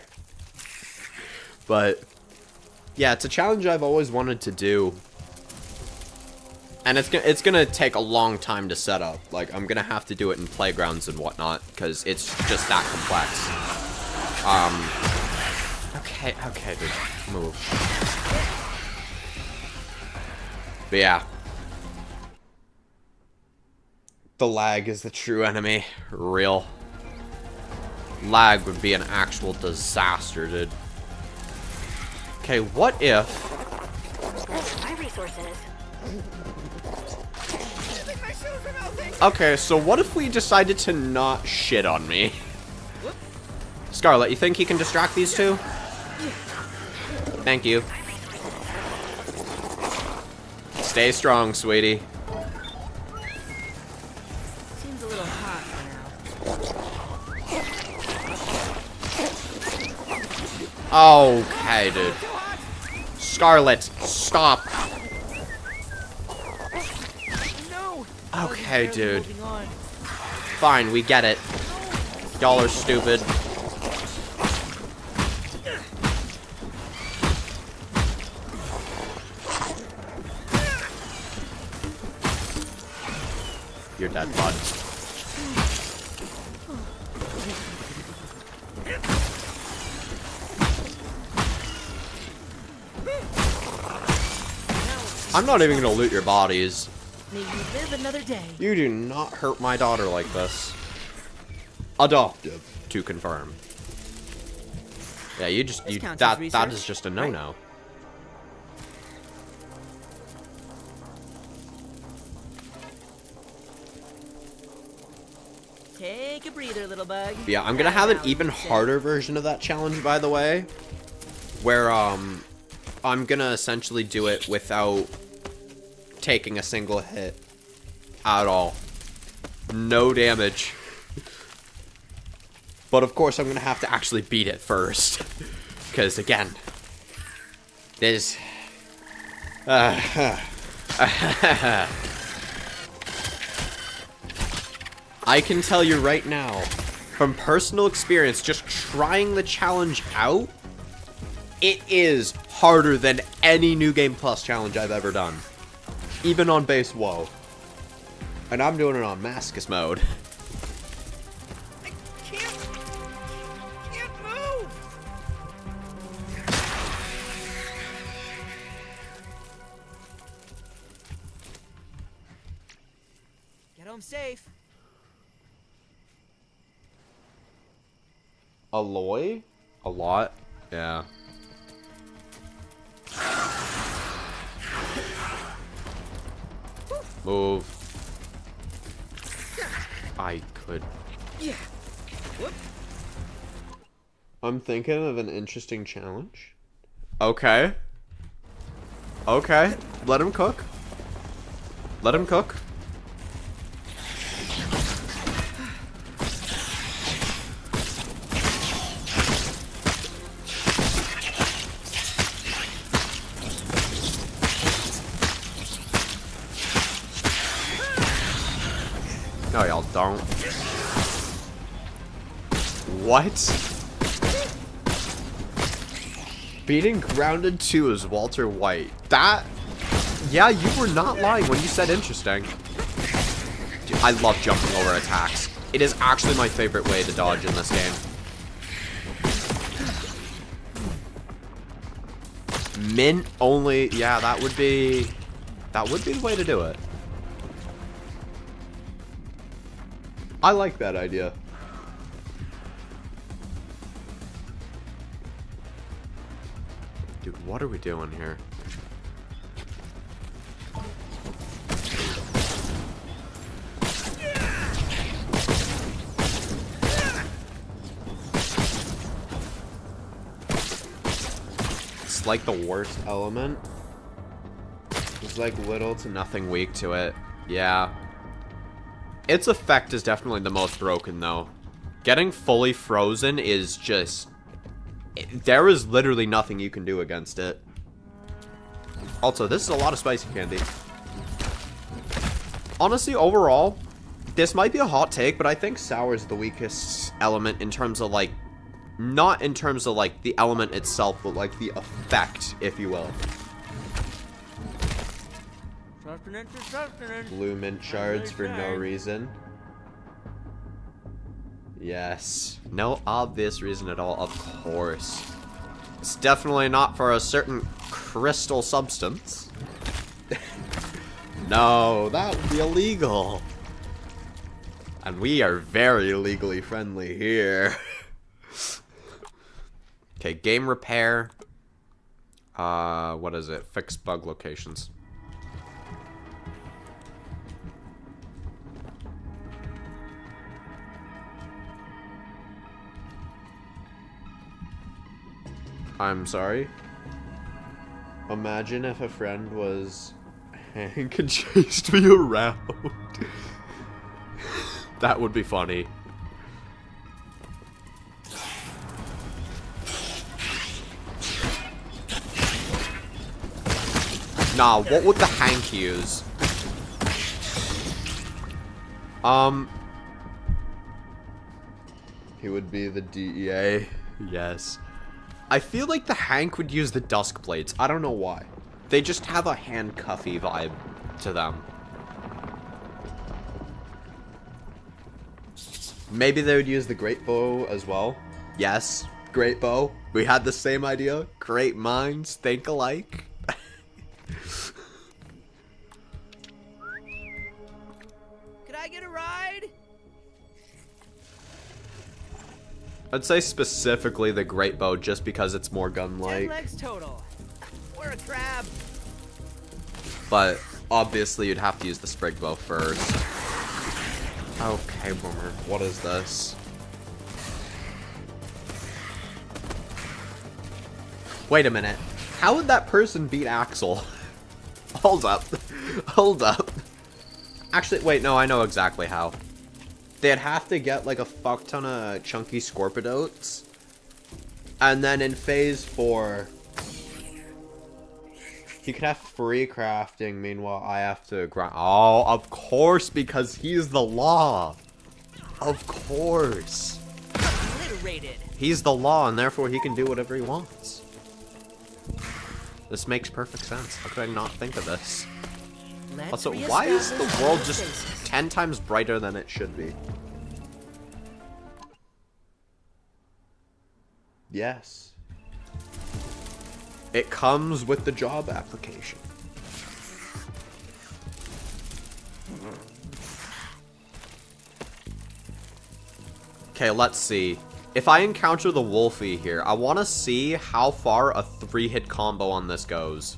A: But, yeah, it's a challenge I've always wanted to do. And it's gonna take a long time to set up. Like, I'm gonna have to do it in playgrounds and whatnot, because it's just that complex. Okay, dude, move. But yeah. The lag is the true enemy. Real. Lag would be an actual disaster, dude. Okay, what if...
C: My resources.
A: Okay, so what if we decided to not shit on me? Scarlet, you think you can distract these two? Thank you. Stay strong, sweetie.
B: Seems a little hot for now.
A: Okay, dude. Scarlet, stop.
B: No.
A: Okay, dude.
B: Moving on.
A: Fine, we get it. Y'all are stupid. You're dead, bud. I'm not even gonna loot your bodies.
B: May you live another day.
A: You do not hurt my daughter like this. Adoptive, to confirm. Yeah, that is just a no-no.
B: Take a breather, little bug.
A: Yeah, I'm gonna have an even harder version of that challenge, by the way. Where, I'm gonna essentially do it without taking a single hit at all. No damage. But of course, I'm gonna have to actually beat it first. Because, again, there's... I can tell you right now, from personal experience, just trying the challenge out, it is harder than any New Game Plus challenge I've ever done. Even on base WoW. And I'm doing it on Masochist mode.
B: I can't move. home safe.
A: Alloy? A lot? Yeah. Move. I could.
B: Yeah. Whoop.
A: I'm thinking of an interesting challenge. Okay. Okay. Let him cook. Let him cook. No, y'all don't. What? Beating Grounded 2 is Walter White. That... Yeah, you were not lying when you said interesting. Dude, I love jumping over attacks. It is actually my favorite way to dodge in this game. Mint only... Yeah, that would be... That would be the way to do it. I like that idea. Dude, what are we doing here? It's like the worst element. There's like little to nothing weak to it. Yeah. Its effect is definitely the most broken, though. Getting fully frozen is just... There is literally nothing you can do against it. Also, this is a lot of spicy candy. Honestly, overall, this might be a hot take, but I think sour is the weakest element in terms of, like... Not in terms of, like, the element itself, but, like, the effect, if you will. Blue mint shards for no reason. Yes. No obvious reason at all, of course. It's definitely not for a certain crystal substance. No, that would be illegal. And we are very legally friendly here. Okay, game repair. What is it? Fix bug locations. I'm sorry. Imagine if a friend was Hank and chased me around. That would be funny. Nah, what would the Hank use? He would be the DEA. Yes. I feel like the Hank would use the Dusk Blades. I don't know why. They just have a handcuffy vibe to them. Maybe they would use the Great Bow as well. Yes, Great Bow. We had the same idea. Great minds think alike.
B: Could I get a ride?
A: I'd say specifically the Great Bow just because it's more
B: 10
A: gun-like.
B: legs total. We're a crab.
A: But obviously you'd have to use the Sprig Bow first. Okay, Boomer. What is this? Wait a minute. How would that person beat Axel? Hold up. Hold up. Actually, wait, no, I know exactly how. They'd have to get like a fuck ton of chunky Scorpidotes. And then in phase 4, he could have free crafting, meanwhile I have to grind. Oh, of course, because he's the law. Of course.
B: Obliterated.
A: He's the law, and therefore he can do whatever he wants. This makes perfect sense. How could I not think of this?
B: Let's
A: Also, why is the
B: reestablish
A: world just
B: homeostasis.
A: 10 times brighter than it should be? Yes. It comes with the job application. Okay, let's see. If I encounter the Wolfie here, I want to see how far a 3-hit combo on this goes.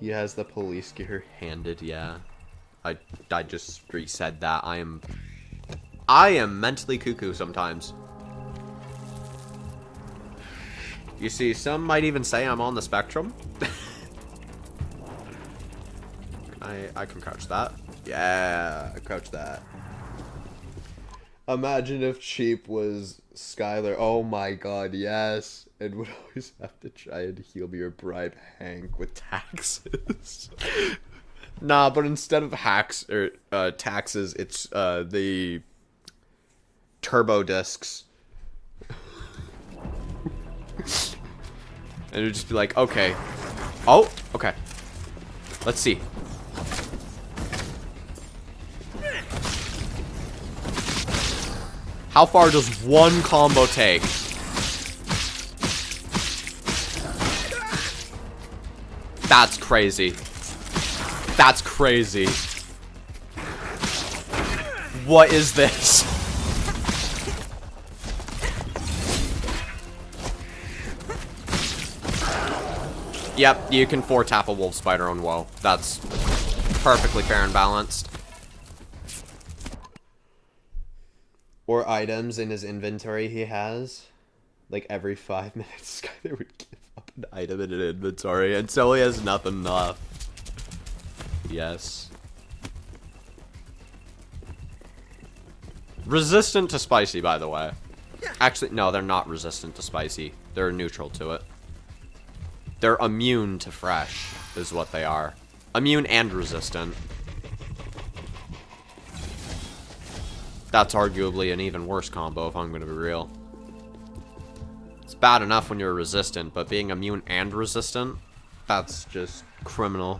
A: He has the police gear handed, yeah. I just resaid that. I am mentally cuckoo sometimes. You see, some might even say I'm on the spectrum. I can crouch that. Yeah, I crouch that. Imagine if Cheap was Skylar. Oh my god, yes. And would always have to try and heal me or bribe Hank with taxes. Nah, but instead of hacks or taxes, it's the turbo discs. And it would just be like, okay. Oh, okay. Let's see. How far does one combo take? That's crazy. That's crazy. What is this? Yep, you can 4-tap a wolf spider on Woe. That's perfectly fair and balanced. Or items in his inventory he has. Like every 5 minutes, Skylar would give up an item in an inventory until he has nothing left. Yes. Resistant to spicy, by the way. Actually, no, they're not resistant to spicy. They're neutral to it. They're immune to fresh, is what they are. Immune and resistant. That's arguably an even worse combo, if I'm going to be real. It's bad enough when you're resistant, but being immune and resistant, that's just criminal.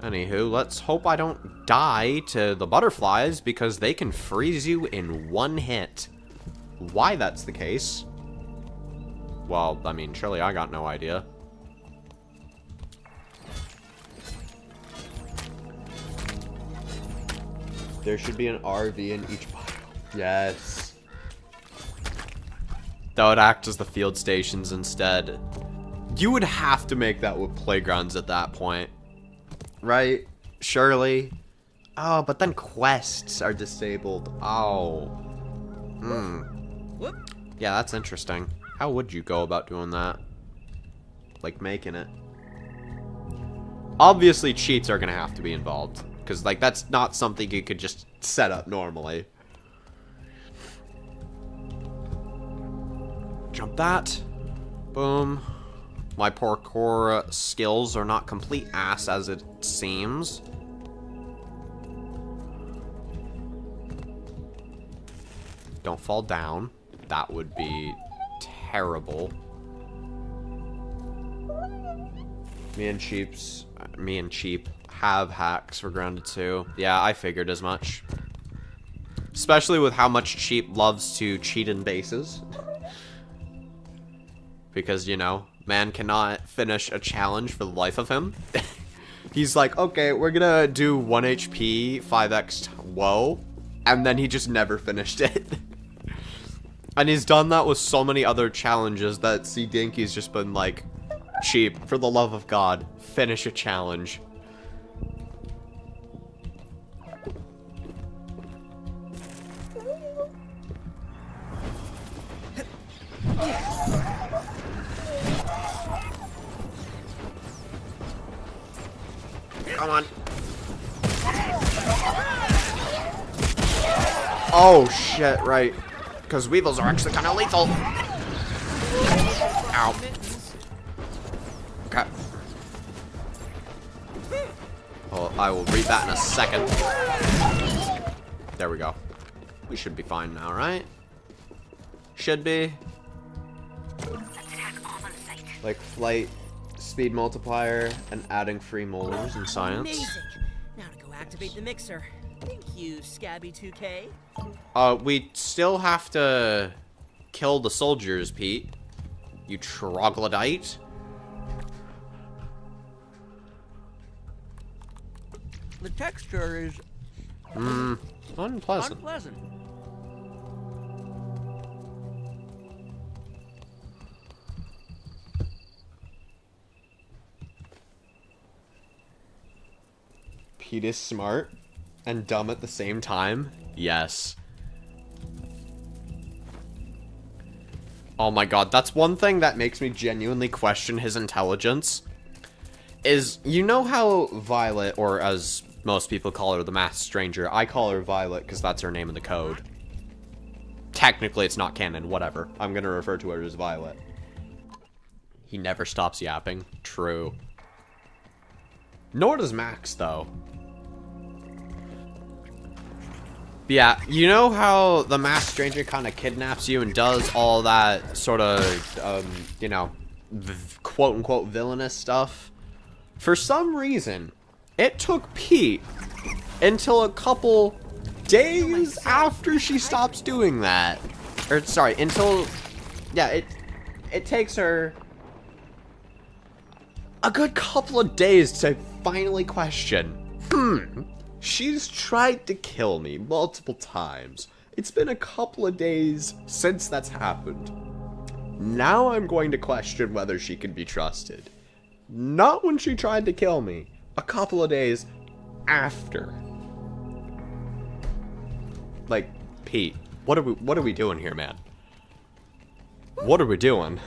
A: Anywho, let's hope I don't die to the butterflies, because they can freeze you in one hit. Why that's the case? Well, I mean, surely I got no idea. There should be an RV in each biome. Yes. That would act as the field stations instead. You would have to make that with playgrounds at that point. Right? Surely. Oh, but then quests are disabled. Oh.
B: Whoop.
A: Yeah, that's interesting. How would you go about doing that? Like, making it? Obviously, cheats are gonna have to be involved. Because, like, that's not something you could just set up normally. Jump that. Boom. My parkour skills are not complete ass as it seems. Don't fall down. That would be terrible. Me and Cheap have hacks for Grounded 2. Yeah, I figured as much. Especially with how much Cheap loves to cheat in bases. Because, you know, man cannot finish a challenge for the life of him. He's like, okay, we're gonna do 1 HP, 5x Woe. And then he just never finished it. And he's done that with so many other challenges that C Dinky's just been like, Cheap, for the love of God, finish a challenge. Come on. Oh, shit, right. Because Weevils are actually kind of lethal. Ow. Okay. Well, I will read that in a second. There we go. We should be fine now, right? Should be. Like flight, speed multiplier, and adding free molars in science.
B: Amazing. Now to go activate the mixer. Thank you, Scabby2K.
A: We still have to kill the soldiers, Pete. You troglodyte.
B: The texture is
A: Unpleasant.
B: unpleasant.
A: Pete is smart and dumb at the same time. Yes. Oh my god, that's one thing that makes me genuinely question his intelligence. Is, you know how Violet, or as most people call her, the Masked Stranger, I call her Violet because that's her name in the code. Technically, it's not canon, whatever. I'm gonna refer to her as Violet. He never stops yapping. True. Nor does Max, though. But yeah, you know how the Masked Stranger kind of kidnaps you and does all that sort of, you know, quote-unquote villainous stuff? For some reason, it took Pete until a couple days after she stops doing that. Or, sorry, until... Yeah, it takes her a good couple of days to finally question, she's tried to kill me multiple times. It's been a couple of days since that's happened. Now I'm going to question whether she can be trusted. Not when she tried to kill me. A couple of days after. Like, Pete, what are we doing here, man? What are we doing?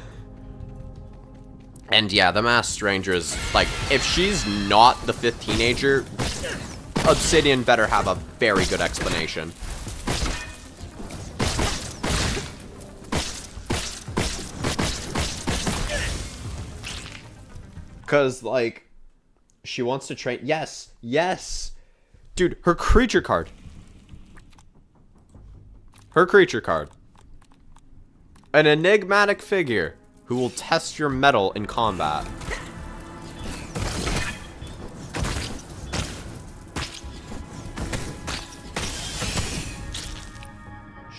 A: And yeah, the Masked Stranger is, like, if she's not the 5th teenager, Obsidian better have a very good explanation. Because, like, she wants to train... Yes, yes! Dude, her creature card. Her creature card. An enigmatic figure who will test your mettle in combat.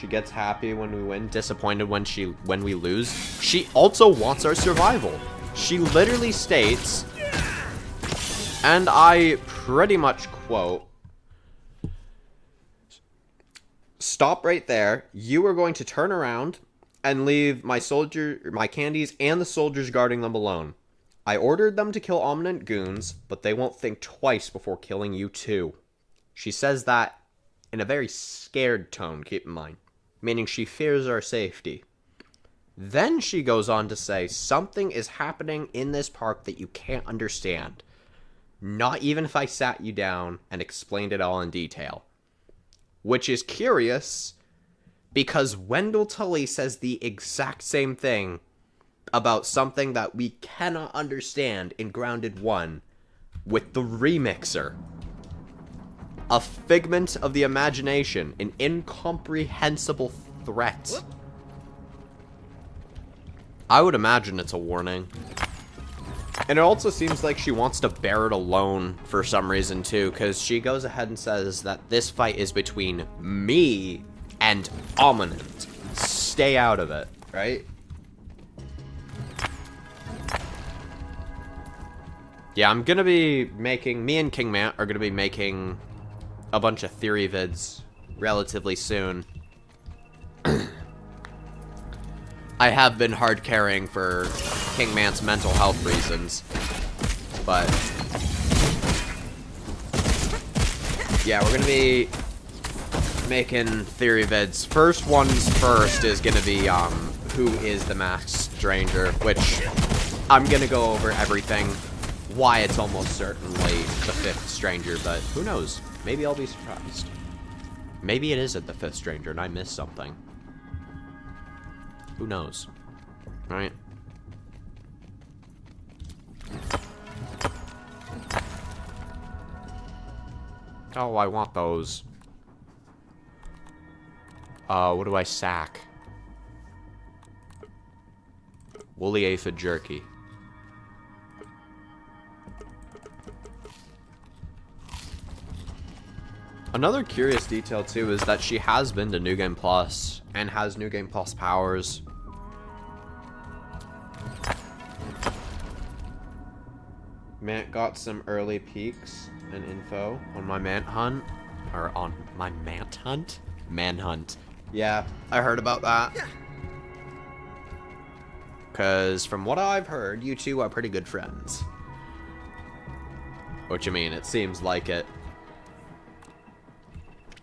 A: She gets happy when we win, disappointed when we lose. She also wants our survival. She literally states, and I pretty much quote, "Stop right there. You are going to turn around and leave my candies and the soldiers guarding them alone. I ordered them to kill Omnant goons, but they won't think twice before killing you too." She says that in a very scared tone, keep in mind, meaning she fears our safety. Then she goes on to say, something is happening in this park that you can't understand. Not even if I sat you down and explained it all in detail. Which is curious, because Wendell Tully says the exact same thing about something that we cannot understand in Grounded 1 with the Remixer. A figment of the imagination, an incomprehensible threat. I would imagine it's a warning. And it also seems like she wants to bear it alone for some reason too, because she goes ahead and says that this fight is between me and Omnant. Stay out of it, right? Yeah, I'm gonna be making, me and King Mant are gonna be making a bunch of theory vids relatively soon. I have been hard carrying for King Mant's mental health reasons, but yeah, we're gonna be making theory vids. First one's first is gonna be who is the Masked Stranger, which I'm gonna go over everything, why it's almost certainly the 5th Stranger, but who knows? Maybe I'll be surprised. Maybe it isn't the 5th Stranger and I missed something. Who knows? Right? Oh, I want those. What do I sack? Woolly aphid jerky. Another curious detail, too, is that she has been to New Game Plus and has New Game Plus powers. Mant got some early peeks and info on my manhunt. Or on my manhunt? Manhunt. Yeah, I heard about that. Because from what I've heard, you two are pretty good friends. What you mean? It seems like it.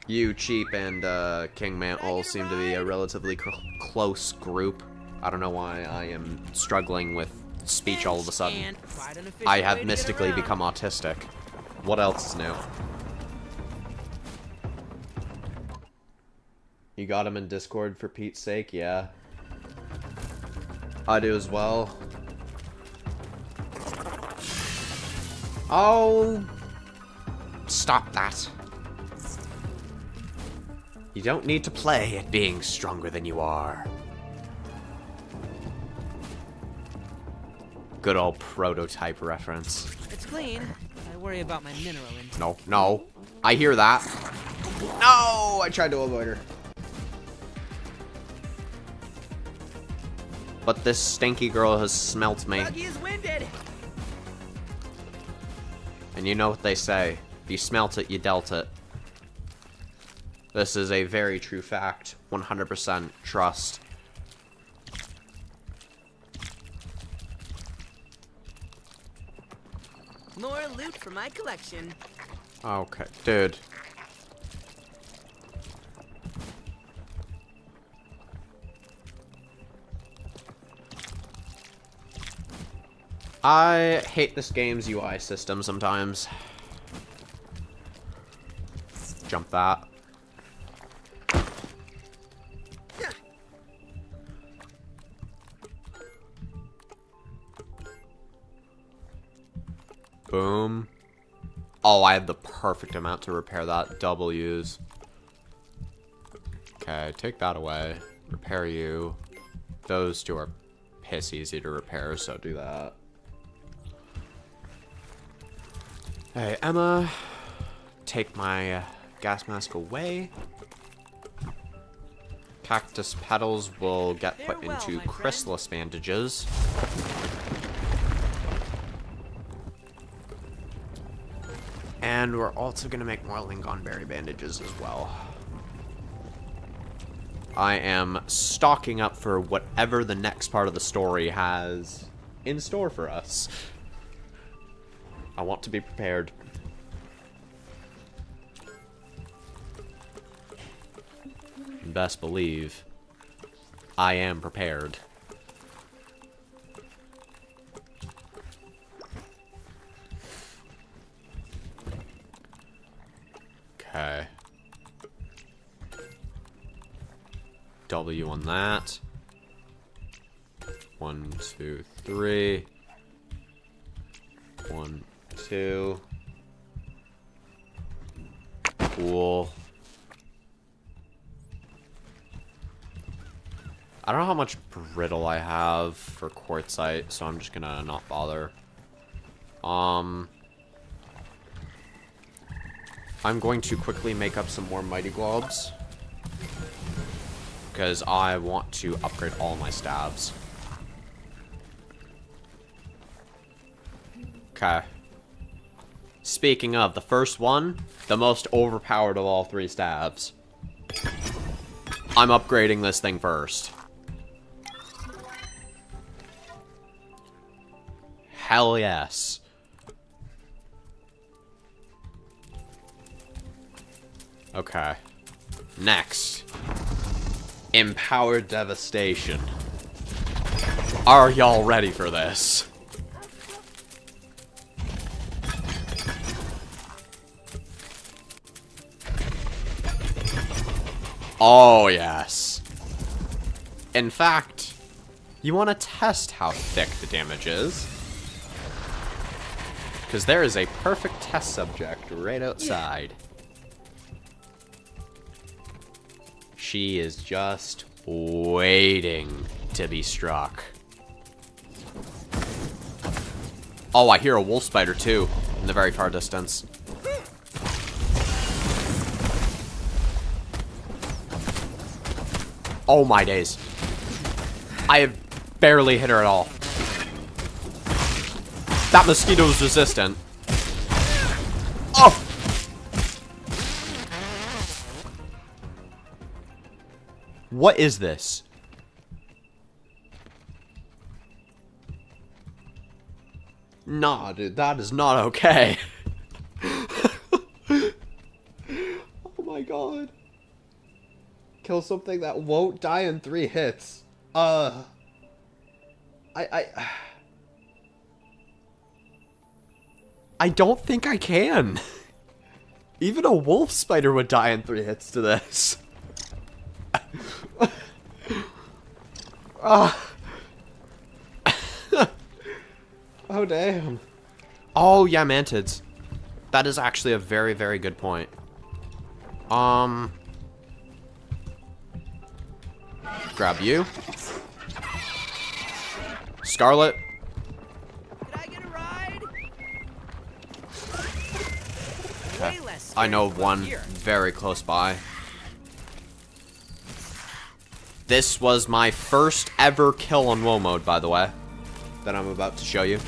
A: You, Cheap, and King Mantle seem to be a relatively close group. I don't know why I am struggling with speech all of a sudden. I have mystically become autistic. What else is new? You got him in Discord for Pete's sake? Yeah. I do as well. Oh, stop that. You don't need to play at being stronger than you are. Good old prototype reference.
B: It's clean. I worry about my mineral intake.
A: No, no. I hear that. No! I tried to avoid her. But this stinky girl has smelt me.
B: Buggy is winded.
A: And you know what they say. If you smelt it, you dealt it. This is a very true fact. 100% trust.
B: More loot for my collection.
A: Okay, dude. I hate this game's UI system sometimes. Jump that. Boom. Oh, I have the perfect amount to repair that. W's. Okay, take that away. Repair you. Those two are piss easy to repair, so do that. Hey, Emma. Take my gas mask away. Cactus petals will get put into chrysalis bandages. And we're also going to make more lingonberry bandages as well. I am stocking up for whatever the next part of the story has in store for us. I want to be prepared. And best believe, I am prepared. Okay. W on that. 1, 2, 3. 1, 2. Cool. I don't know how much brittle I have for quartzite, so I'm just gonna not bother. I'm going to quickly make up some more mighty globes, because I want to upgrade all my stabs. Okay. Speaking of, the first one, the most overpowered of all 3 stabs. I'm upgrading this thing first. Hell yes. Okay. Next. Empowered Devastation. Are y'all ready for this? Oh, yes. In fact, you want to test how thick the damage is? Because there is a perfect test subject right outside. She is just waiting to be struck. Oh, I hear a wolf spider too, in the very far distance. Oh my days. I have barely hit her at all. That mosquito was resistant. Oh! What is this? Nah, dude, that is not okay. Oh my god. Kill something that won't die in 3 hits. I don't think I can. Even a wolf spider would die in 3 hits to this. Oh, damn. Oh, yeah, mantids. That is actually a very, very good point. Grab you. Scarlet.
B: Can I get a ride?
A: Okay.
B: Way less
A: I know
B: scary
A: one
B: here.
A: very close by. This was my first ever kill on woe mode, by the way, that I'm about to show you.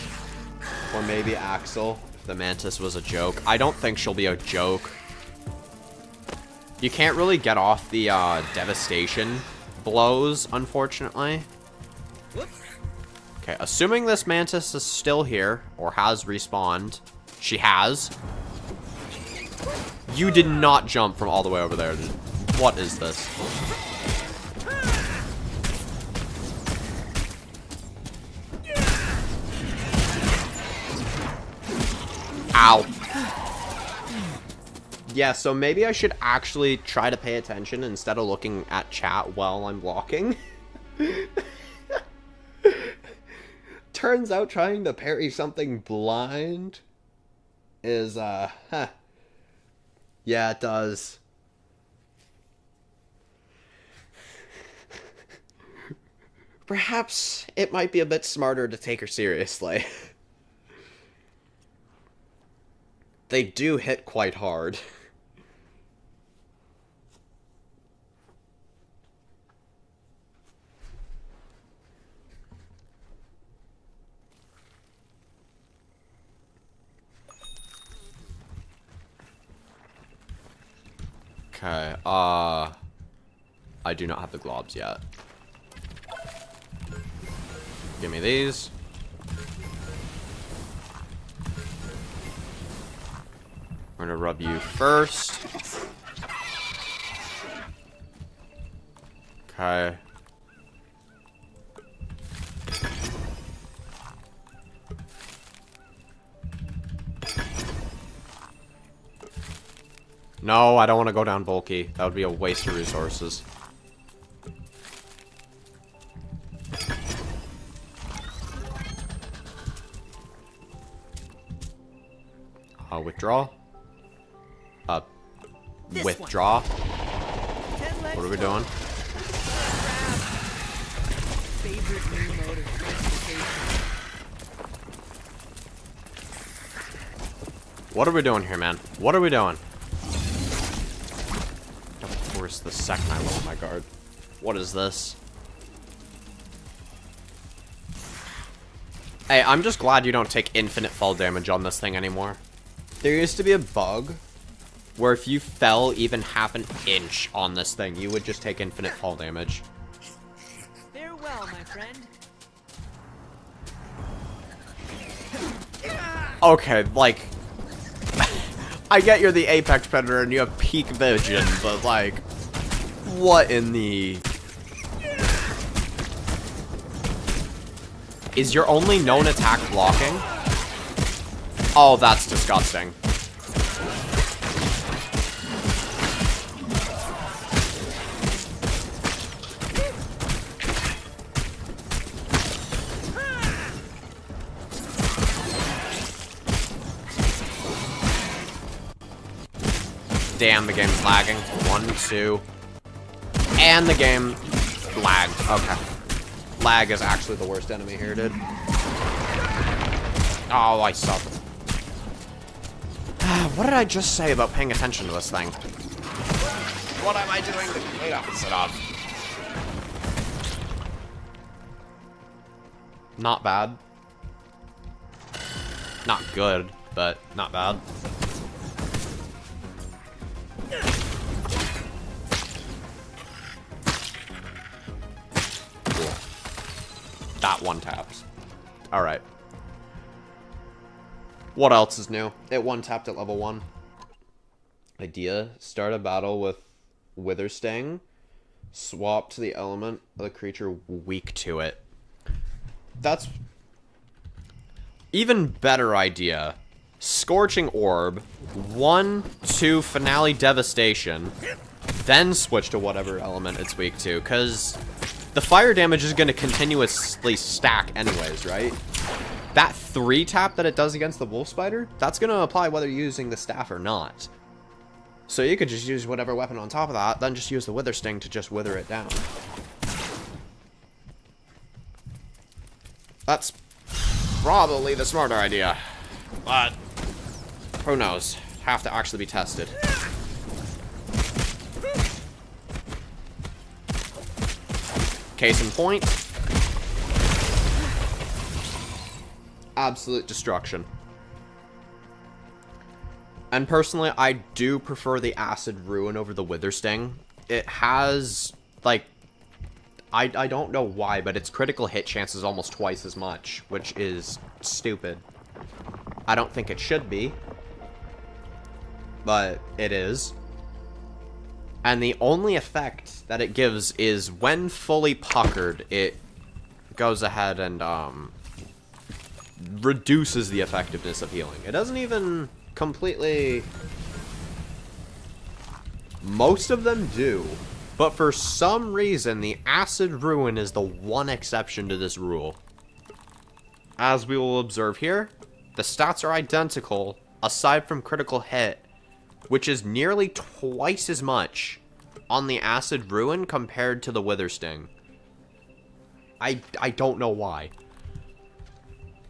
A: Or maybe Axel, if the mantis was a joke. I don't think she'll be a joke. You can't really get off the devastation blows, unfortunately.
B: Whoops.
A: Okay, assuming this mantis is still here, or has respawned. She has. You did not jump from all the way over there. What is this? Ow. Yeah, so maybe I should actually try to pay attention instead of looking at chat while I'm walking. Turns out trying to parry something blind is, Yeah, it does. Perhaps it might be a bit smarter to take her seriously. They do hit quite hard. Okay, I do not have the globs yet. Give me these. We're gonna rub you first. Okay. No, I don't want to go down bulky. That would be a waste of resources. Withdraw.
B: This
A: Withdraw.
B: 10 legs
A: What are we
B: total.
A: doing?
B: Favorite new mode of transportation.
A: What are we doing here, man? What are we doing? Of course, the second I lower my guard. What is this? Hey, I'm just glad you don't take infinite fall damage on this thing anymore. There used to be a bug where if you fell even half an inch on this thing, you would just take infinite fall damage.
B: Farewell, my friend.
A: Okay, like, I get you're the apex predator and you have peak vision, but like, what in the... Is your only known attack blocking? Oh, that's disgusting. Damn, the game's lagging. 1, 2. And the game lagged. Okay. Lag is actually the worst enemy here, dude. Oh, I suck. What did I just say about paying attention to this thing? What am I doing the complete opposite of? Not bad. Not good, but not bad. Cool. That one taps. Alright. What else is new? It one tapped at level 1. Idea. Start a battle with Wither Sting. Swap to the element of the creature weak to it. That's... even better idea. Scorching Orb. 1/2 Finale Devastation. Then switch to whatever element it's weak to. Because the fire damage is going to continuously stack anyways, right? That 3 tap that it does against the Wolf Spider, that's going to apply whether you're using the staff or not. So you could just use whatever weapon on top of that, then just use the Wither Sting to just wither it down. That's probably the smarter idea. But who knows? Have to actually be tested. Case in point. Absolute destruction. And personally, I do prefer the Acid Ruin over the Wither Sting. It has, like, I don't know why, but its critical hit chance is almost twice as much, which is stupid. I don't think it should be, but it is. And the only effect that it gives is when fully puckered, it goes ahead and reduces the effectiveness of healing. It doesn't even completely... most of them do. But for some reason, the Acid Ruin is the one exception to this rule. As we will observe here, the stats are identical, aside from critical hit, which is nearly twice as much on the Acid Ruin compared to the Wither Sting. I don't know why.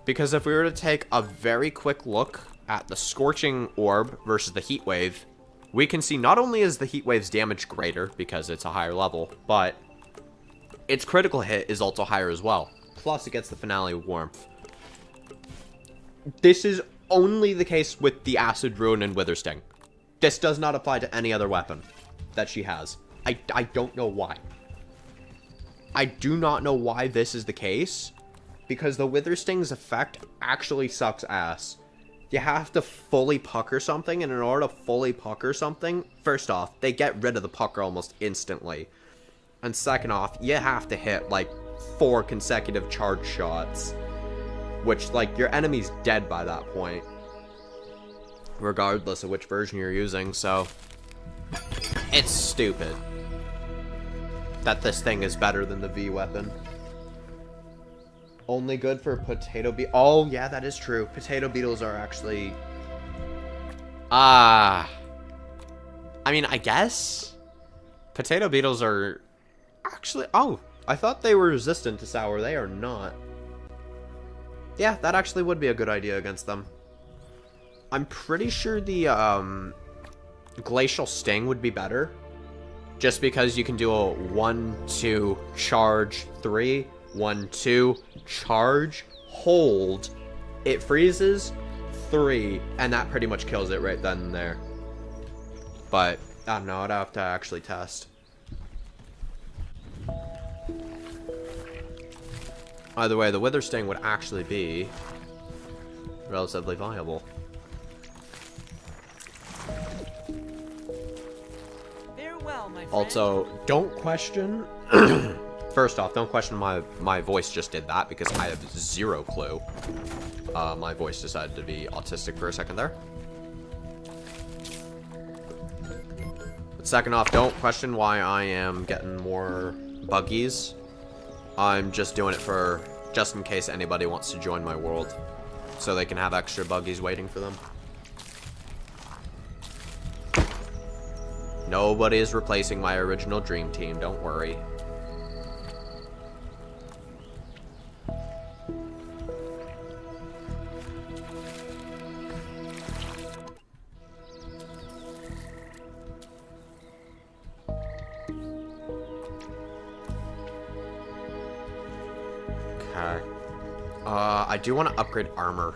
A: Because if we were to take a very quick look at the Scorching Orb versus the Heat Wave, we can see not only is the Heat Wave's damage greater, because it's a higher level, but its critical hit is also higher as well. Plus, it gets the Finale Warmth. This is only the case with the Acid Ruin and Wither Sting. This does not apply to any other weapon that she has. I don't know why. I do not know why this is the case, because the Wither Sting's effect actually sucks ass. You have to fully pucker something, and in order to fully pucker something, first off, they get rid of the pucker almost instantly. And second off, you have to hit, like, 4 consecutive charge shots. Which, like, your enemy's dead by that point. Regardless of which version you're using, so... it's stupid that this thing is better than the V weapon. Only good for potato beetles. Oh, yeah, that is true. Potato beetles are actually... I mean, I guess? Potato beetles are... actually... oh, I thought they were resistant to sour. They are not. Yeah, that actually would be a good idea against them. I'm pretty sure the, Glacial Sting would be better. Just because you can do a 1-2 charge 3... 1-2 charge, hold, it freezes, 3, and that pretty much kills it right then and there. But I don't know, I'd have to actually test. Either way, the Wither Sting would actually be relatively viable.
B: Farewell, my friend.
A: Also, don't question... First off, don't question my voice just did that, because I have zero clue. My voice decided to be autistic for a second there. But second off, don't question why I am getting more buggies. I'm just doing it for just in case anybody wants to join my world, so they can have extra buggies waiting for them. Nobody is replacing my original dream team, don't worry. I do want to upgrade armor.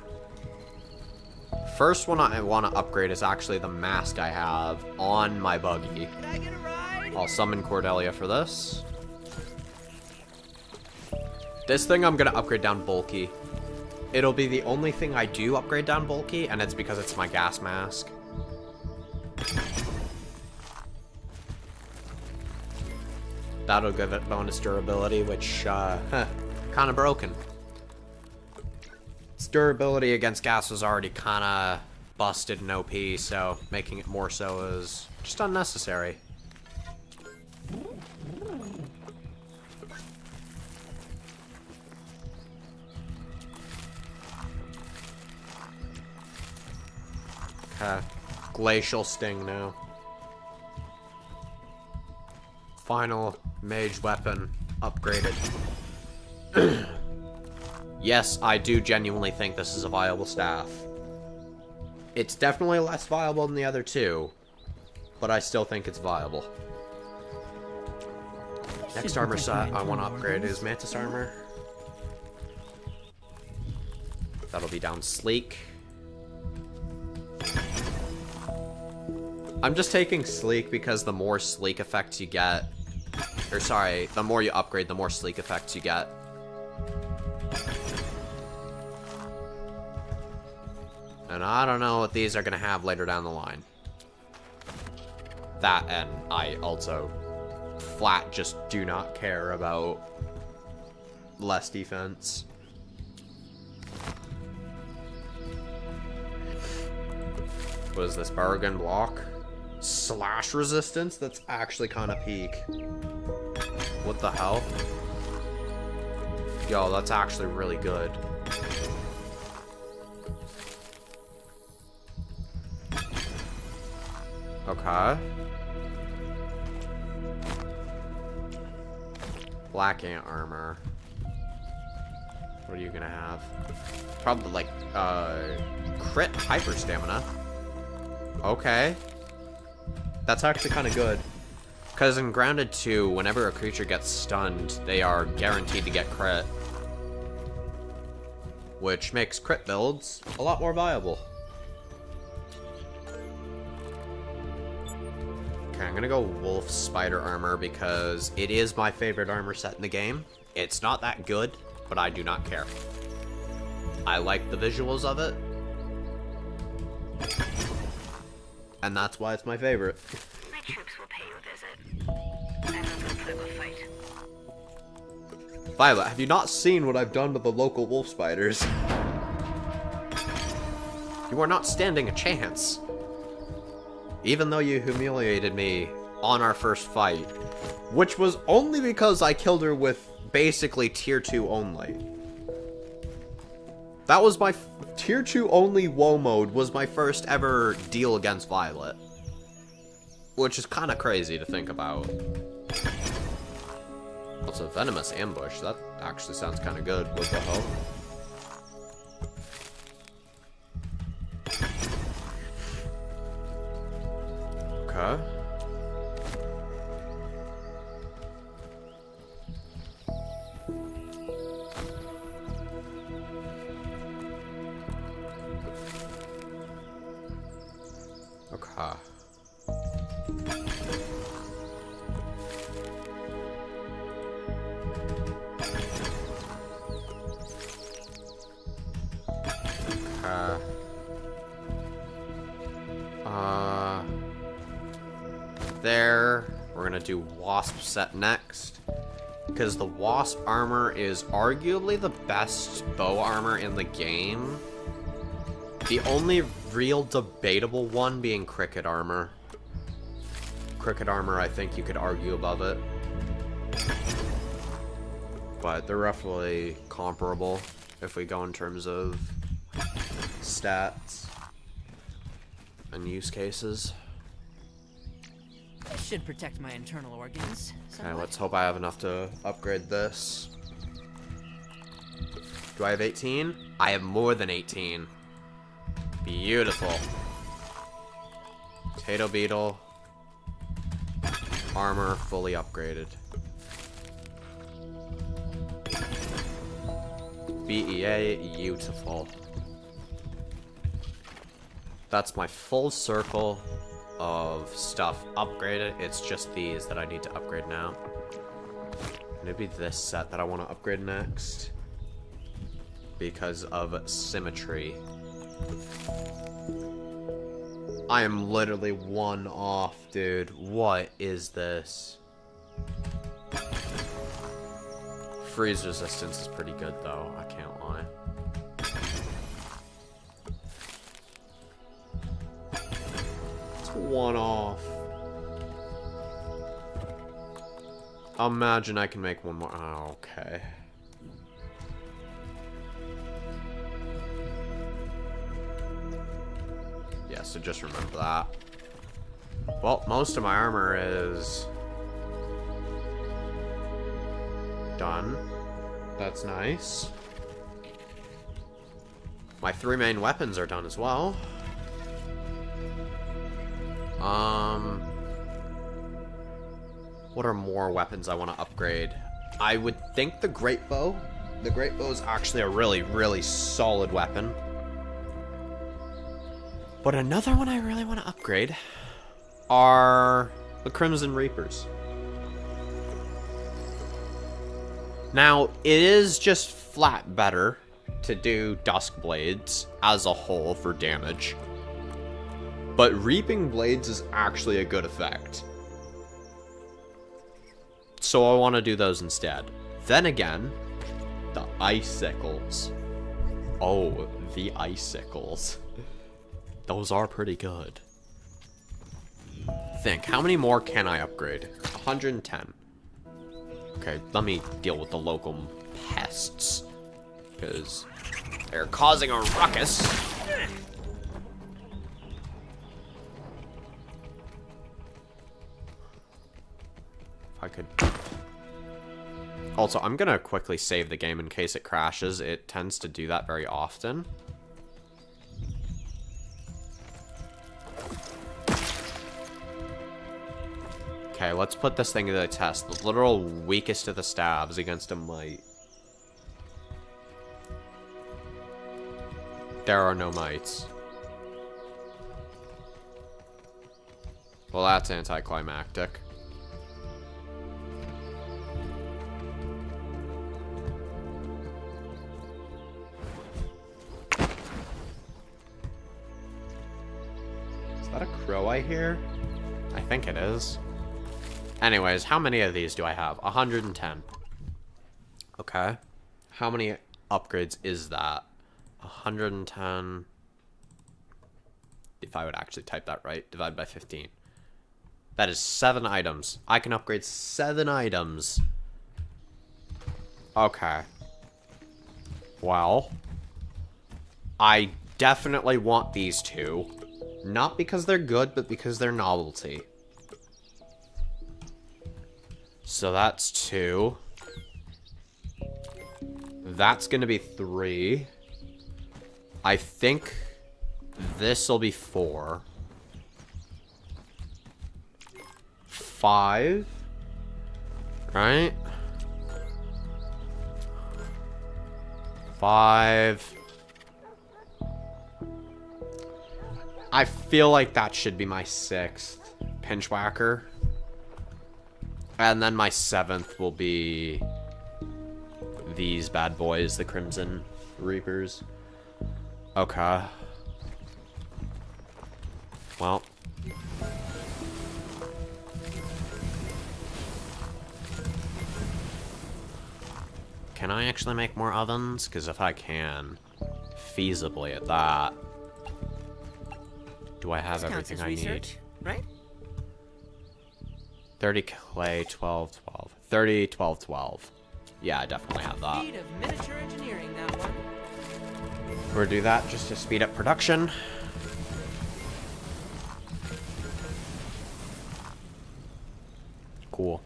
A: first one I want to upgrade is actually the mask I have on my buggy.
B: Can I get a ride?
A: I'll summon Cordelia for this. This thing I'm gonna upgrade down bulky. It'll be the only thing I do upgrade down bulky, and it's because it's my gas mask. That'll give it bonus durability, which, kind of broken. Its durability against gas was already kind of busted in OP, so making it more so is just unnecessary. Okay. Glacial Sting now. Final mage weapon upgraded. Yes, I do genuinely think this is a viable staff. It's definitely less viable than the other two, but I still think it's viable. Next armor set I want to upgrade is Mantis armor. That'll be down sleek. I'm just taking sleek because the more sleek effects you get, or sorry, the more you upgrade, the more sleek effects you get. And I don't know what these are going to have later down the line. That, and I also flat just do not care about less defense. What is this, bargain block? Slash resistance? That's actually kind of peak. What the hell? Yo, that's actually really good. Okay. Black Ant armor. What are you gonna have? Probably like, crit hyper stamina. Okay. That's actually kind of good. Because in Grounded 2, whenever a creature gets stunned, they are guaranteed to get crit. Which makes crit builds a lot more viable. Okay, I'm gonna go Wolf Spider armor because it is my favorite armor set in the game. It's not that good, but I do not care. I like the visuals of it. And that's why it's my favorite.
C: My troops will pay you a visit. I'm not gonna put up a fight.
A: Violet, have you not seen what I've done to the local wolf spiders? You are not standing a chance. Even though you humiliated me on our first fight, which was only because I killed her with basically tier 2 only. That was my tier 2 only woe mode was my first ever deal against Violet. Which is kind of crazy to think about. What's a venomous ambush? That actually sounds kind of good. What the hell? Okay. Okay. There. We're gonna do Wasp set next. Because the Wasp armor is arguably the best bow armor in the game. The only real debatable one being Cricket armor. Cricket armor, I think you could argue above it. But they're roughly comparable if we go in terms of stats and use cases.
B: This should protect my internal organs.
A: Okay, let's hope I have enough to upgrade this. Do I have 18? I have more than 18. Beautiful. Potato Beetle. Armor fully upgraded. BEA, beautiful. that's my full circle of stuff upgraded. It's just these that I need to upgrade now. Maybe this set that I want to upgrade next. Because of symmetry. I am literally one off, dude. What is this? Freeze resistance is pretty good, though. I can't lie. It's one off. Imagine I can make one more. Oh, okay. Yeah, so just remember that. Well, most of my armor is done. That's nice. My 3 main weapons are done as well. What are more weapons I want to upgrade? I would think the Great Bow. The Great Bow is actually a really, really solid weapon. But another one I really want to upgrade are the Crimson Reapers. Now, it is just flat better to do Dusk Blades as a whole for damage. But Reaping Blades is actually a good effect. So I want to do those instead. Then again, the Icicles. Oh, the Icicles. Those are pretty good. Think, how many more can I upgrade? 110. Okay, let me deal with the local pests. Because they're causing a ruckus. If I could... Also, I'm gonna quickly save the game in case it crashes. It tends to do that very often. Okay, let's put this thing to the test. The literal weakest of the stabs against a mite. There are no mites. Well, that's anticlimactic. Is that a crow I hear? I think it is. Anyways, how many of these do I have? 110. Okay. How many upgrades is that? 110. If I would actually type that right, divide by 15. That is 7 items. I can upgrade 7 items. Okay. Well, I definitely want these two. Not because they're good, but because they're novelty. So that's 2. That's gonna be 3. I think this will be 4. 5. Right? 5. I feel like that should be my 6th Pinchwhacker. And then my 7th will be these bad boys, the Crimson Reapers. Okay. Well. Can I actually make more ovens? Because if I can, feasibly at that, do I have everything I need?
B: Right?
A: 30 clay, 12, 12. 30, 12, 12. Yeah, I definitely have that.
B: Speed of miniature engineering, that one.
A: We'll do that just to speed up production. Cool.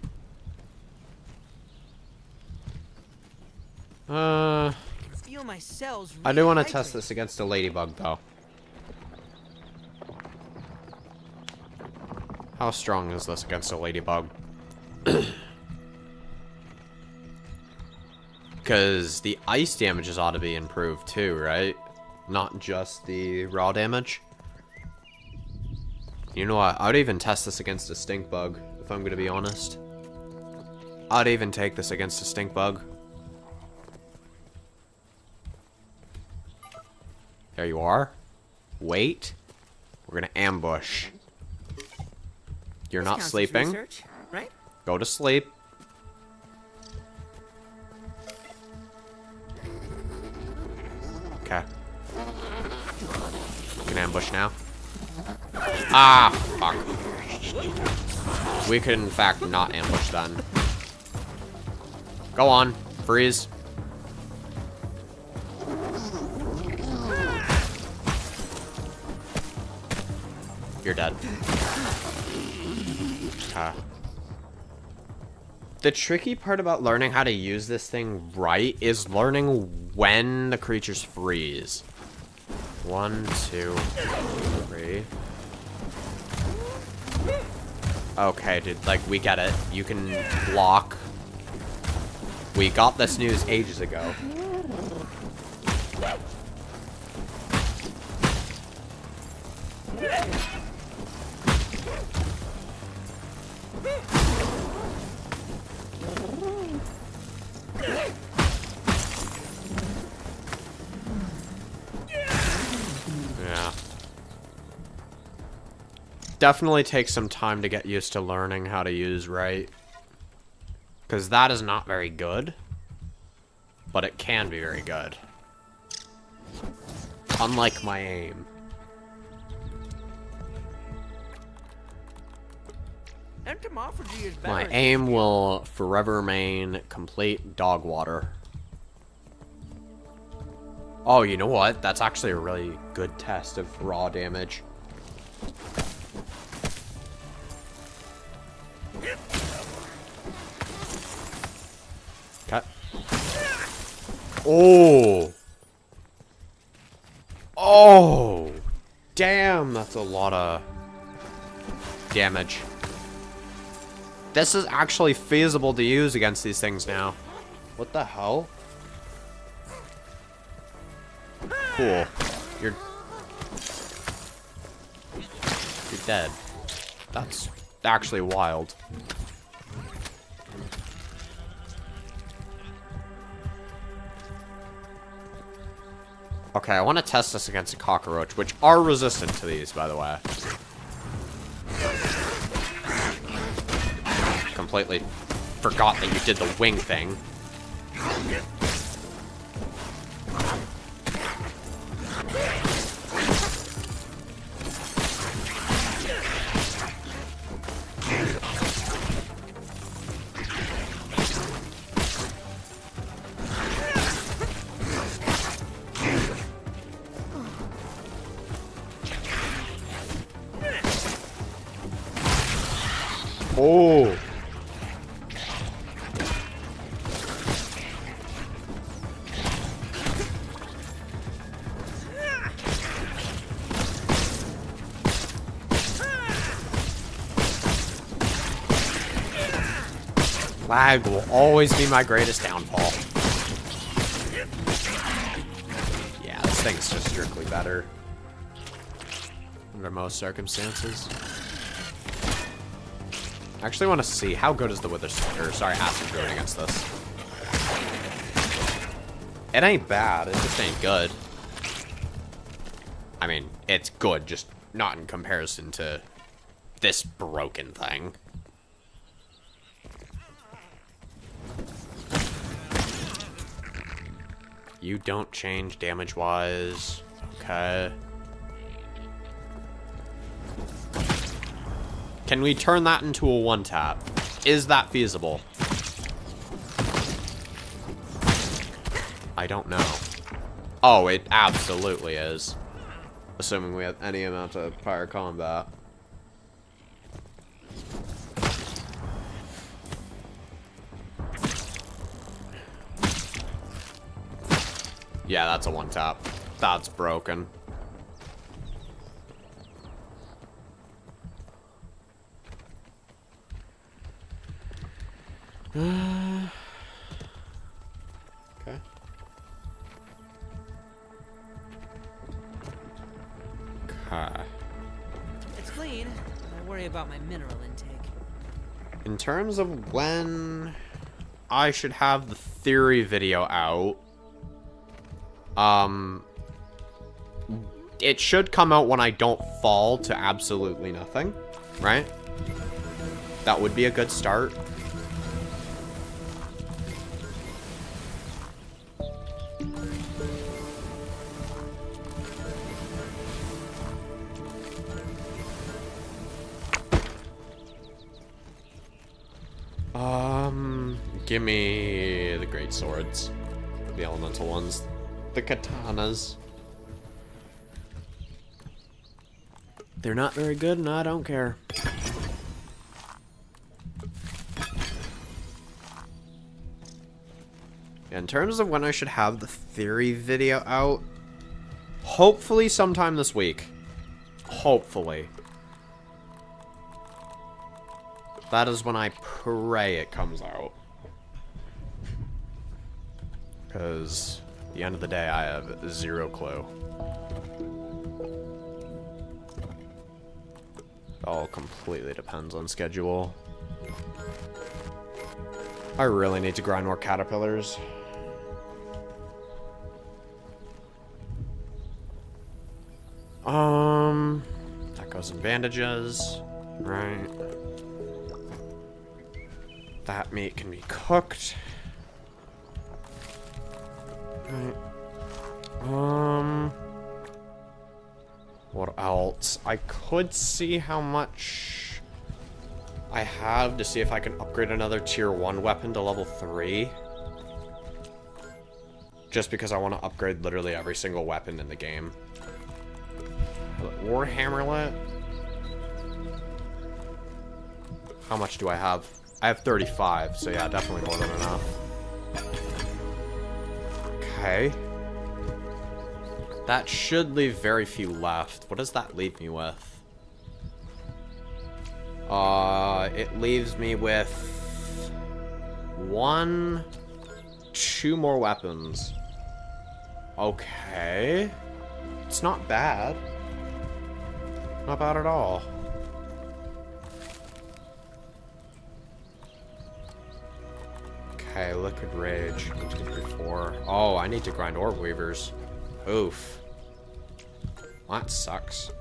B: I can feel my cells
A: I do want to test
B: rehydrating.
A: this against a ladybug, though. How strong is this against a ladybug? Because the ice damages ought to be improved too, right? Not just the raw damage. You know what? I'd even test this against a stink bug, if I'm gonna be honest. I'd even take this against a stink bug. There you are. Wait. We're gonna ambush. You're
B: This
A: not
B: counts as
A: sleeping.
B: research, right?
A: Go to sleep. Okay. You can ambush now. Ah, fuck. We could, in fact, not ambush then. Go on. Freeze. You're dead. The tricky part about learning how to use this thing right is learning when the creatures freeze. 1, 2, 3. Okay, dude, like, we get it. You can block. We got this news ages ago. Yeah. Definitely takes some time to get used to learning how to use right. Because that is not very good. But it can be very good. Unlike my aim.
B: Entomophagy is better.
A: My aim will forever remain complete dog water. Oh, you know what? That's actually a really good test of raw damage. Cut. Oh! Oh! Damn, that's a lot of damage. This is actually feasible to use against these things now. What the hell? Cool. You're dead. That's actually wild. Okay, I want to test this against a cockroach, which are resistant to these, by the way. Completely forgot that you did the wing thing. Oh! Lag will always be my greatest downfall. Yeah, this thing's just strictly better. Under most circumstances. I actually want to see how good is the acid druid against this. It ain't bad, it just ain't good. I mean, it's good, just not in comparison to this broken thing. You don't change damage-wise. Okay. Can we turn that into a one-tap? Is that feasible? I don't know. Oh, it absolutely is. Assuming we have any amount of prior combat. Yeah, that's a one-tap. That's broken. Okay. Okay.
B: It's clean, worry about my mineral intake.
A: In terms of when I should have the theory video out, it should come out when I don't fall to absolutely nothing, right? That would be a good start. Give me the great swords. The elemental ones. The katanas. They're not very good, and I don't care. In terms of when I should have the theory video out, hopefully sometime this week. Hopefully. That is when I pray it comes out. Because at the end of the day, I have zero clue. It all completely depends on schedule. I really need to grind more caterpillars. That goes in bandages, right? That meat can be cooked. Right. What else? I could see how much I have to see if I can upgrade another tier 1 weapon to level 3. Just because I want to upgrade literally every single weapon in the game. Warhammerlet. How much do I have? I have 35, so yeah, definitely more than enough. Okay. That should leave very few left. What does that leave me with? It leaves me with 2 more weapons. Okay. It's not bad. Not bad at all. Okay, Liquid Rage. 1, 2, 3, 4. Oh, I need to grind Orb Weavers. Oof. Well, that sucks.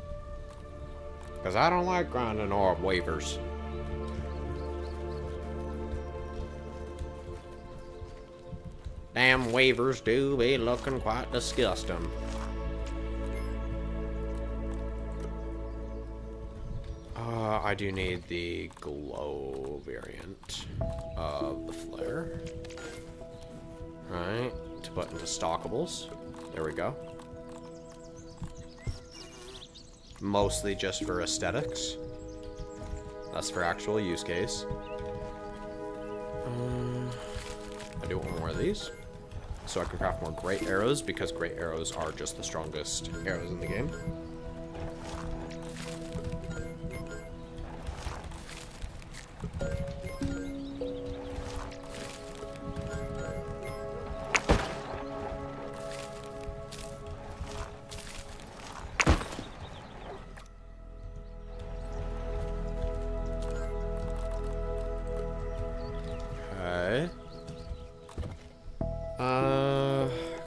A: Because I don't like grinding Orb Weavers. Damn weavers do be looking quite disgusting. I do need the glow variant of the flare. Right, to put into stockables. There we go. Mostly just for aesthetics. That's for actual use case. I do want more of these. So I can craft more great arrows, because great arrows are just the strongest arrows in the game.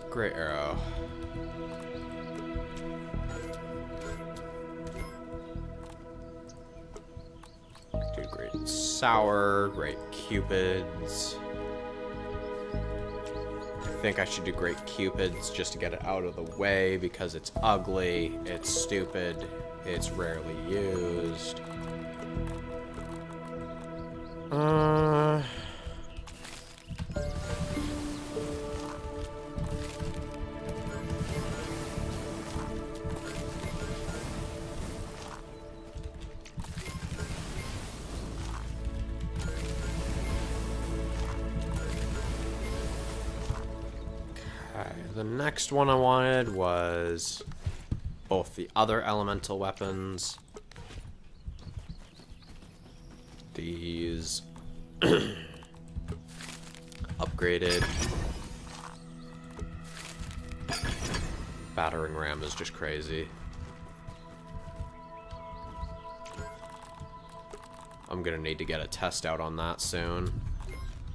A: Great arrow. Do great sour, great cupids. I think I should do great cupids just to get it out of the way because it's ugly, it's stupid, it's rarely used. The next one I wanted was both the other elemental weapons. These upgraded. Battering ram is just crazy. I'm gonna need to get a test out on that soon.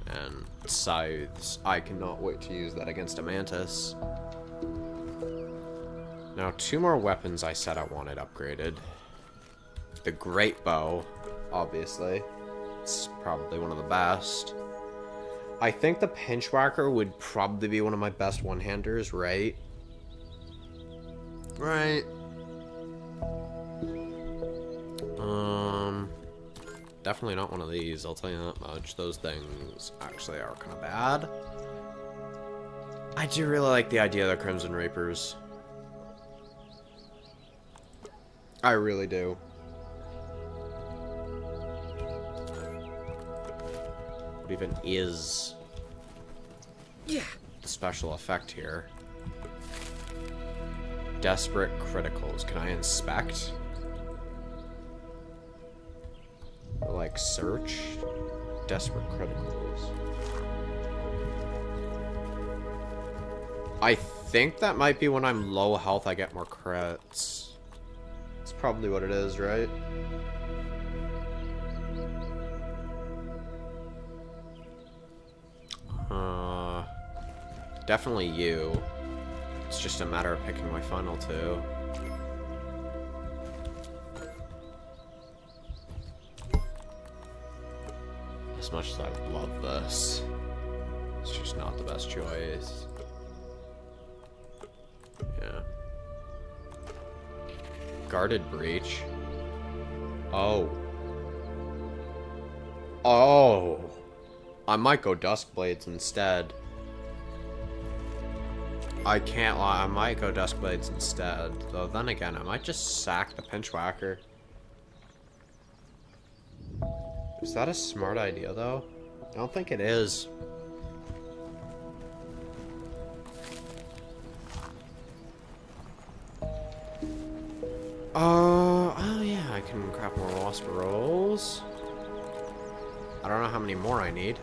A: And scythes. I cannot wait to use that against a mantis. Now, 2 more weapons I said I wanted upgraded. The great bow, obviously. It's probably one of the best. I think the pinchwhacker would probably be one of my best one-handers, right? Right. Definitely not one of these, I'll tell you that much. Those things actually are kind of bad. I do really like the idea of the Crimson Reapers. I really do. What even is the special effect here? Desperate criticals. Can I inspect? Or like search? Desperate criticals. I think that might be when I'm low health I get more crits. That's probably what it is, right? Definitely you. It's just a matter of picking my final 2. As much as I love this, it's just not the best choice. Yeah. Guarded breach. Oh. Oh. I might go Duskblades instead. I can't lie, I might go Duskblades instead. Though then again, I might just sack the Pinchwhacker. Is that a smart idea though? I don't think it is. Oh yeah, I can craft more wasp rolls. I don't know how many more I need.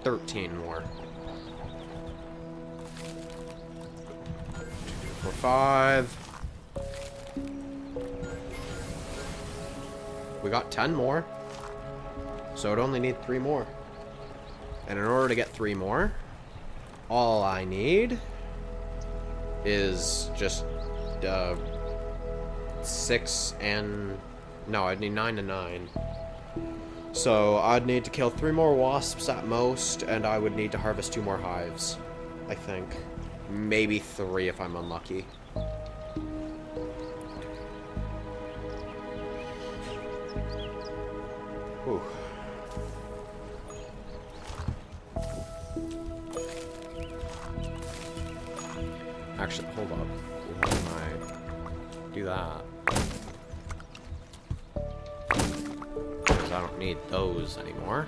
A: 13 more. 2, 4, 5. We got 10 more. So I'd only need 3 more. And in order to get 3 more, all I need is just 6 and... No, I'd need 9 and 9. So I'd need to kill 3 more wasps at most, and I would need to harvest 2 more hives, I think. Maybe 3 if I'm unlucky. Ooh. Actually, hold up. How can I do that? Because I don't need those anymore.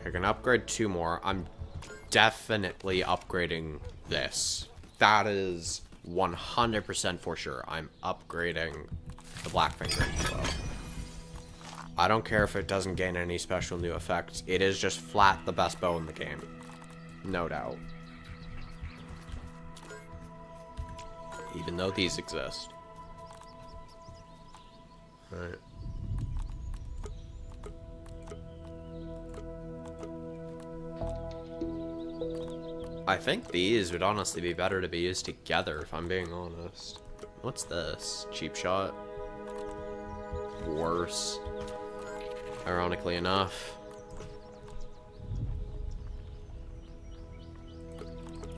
A: I can upgrade 2 more. I'm definitely upgrading this. That is 100% for sure. I'm upgrading the Blackfinger bow. I don't care if it doesn't gain any special new effects. It is just flat the best bow in the game. No doubt. Even though these exist. Alright. I think these would honestly be better to be used together, if I'm being honest. What's this? Cheap shot? Worse. Ironically enough.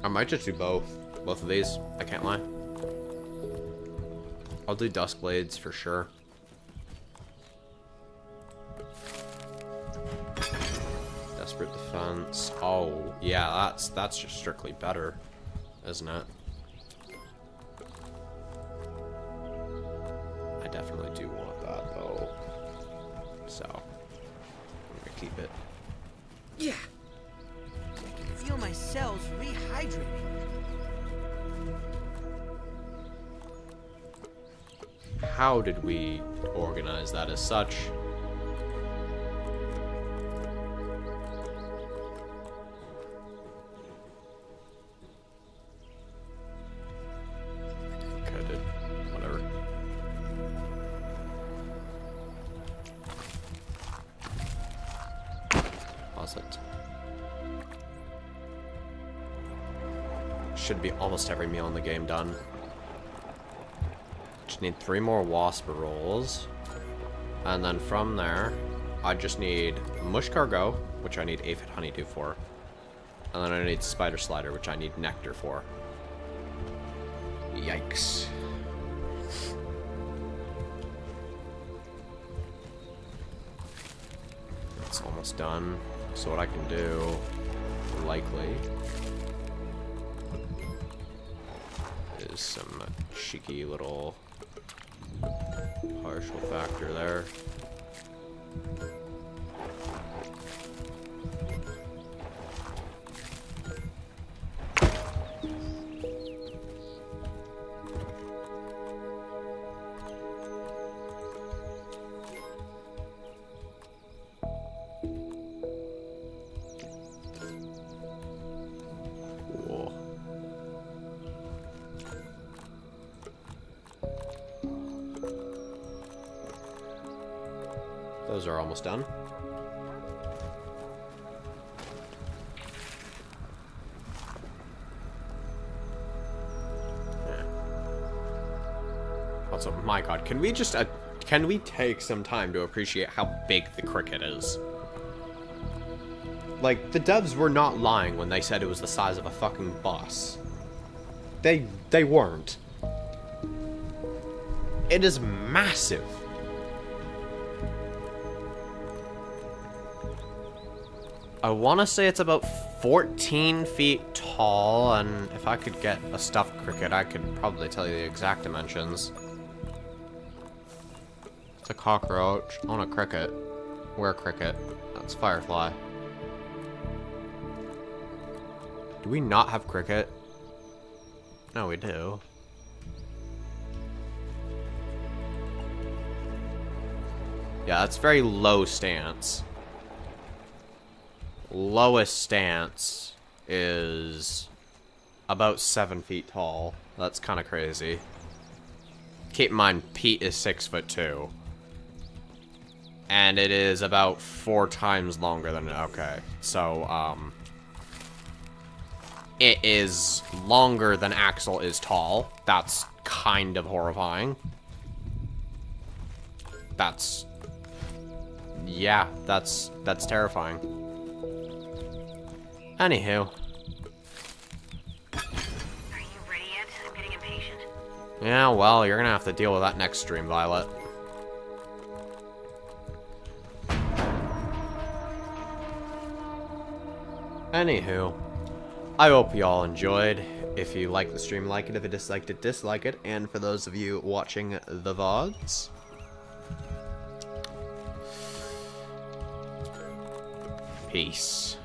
A: I might just do both. Both of these. I can't lie. I'll do Duskblades for sure. Desperate defense. Oh, yeah, that's just strictly better, isn't it? I definitely do want that though. So, I'm gonna keep it.
B: Yeah. I can feel my cells rehydrating.
A: How did we organize that as such? Okay, I did. Whatever. Pause it. Should be almost every meal in the game done. Just need 3 more wasp rolls. And then from there, I just need mush cargo, which I need aphid honeydew for. And then I need spider slider, which I need nectar for. Yikes. That's almost done. So what I can do, likely, is some cheeky little partial factor there. Cool. Those are almost done. Yeah. Also, my god, can we just can we take some time to appreciate how big the cricket is? Like, the devs were not lying when they said it was the size of a fucking bus. They weren't. It is massive. I want to say it's about 14 feet tall, and if I could get a stuffed cricket, I could probably tell you the exact dimensions. It's a cockroach on a cricket. Where cricket? That's firefly. Do we not have cricket? No, we do. Yeah, that's very low stance. Lowest stance is about 7 feet tall. That's kind of crazy. Keep in mind, Pete is 6'2". And it is about 4 times longer than... Okay, so, it is longer than Axel is tall. That's kind of horrifying. That's... Yeah, that's terrifying. Anywho.
C: Are you ready yet? I'm getting impatient.
A: Yeah, well, you're gonna have to deal with that next stream, Violet. Anywho. I hope you all enjoyed. If you liked the stream, like it. If you disliked it, dislike it. And for those of you watching the VODs, peace.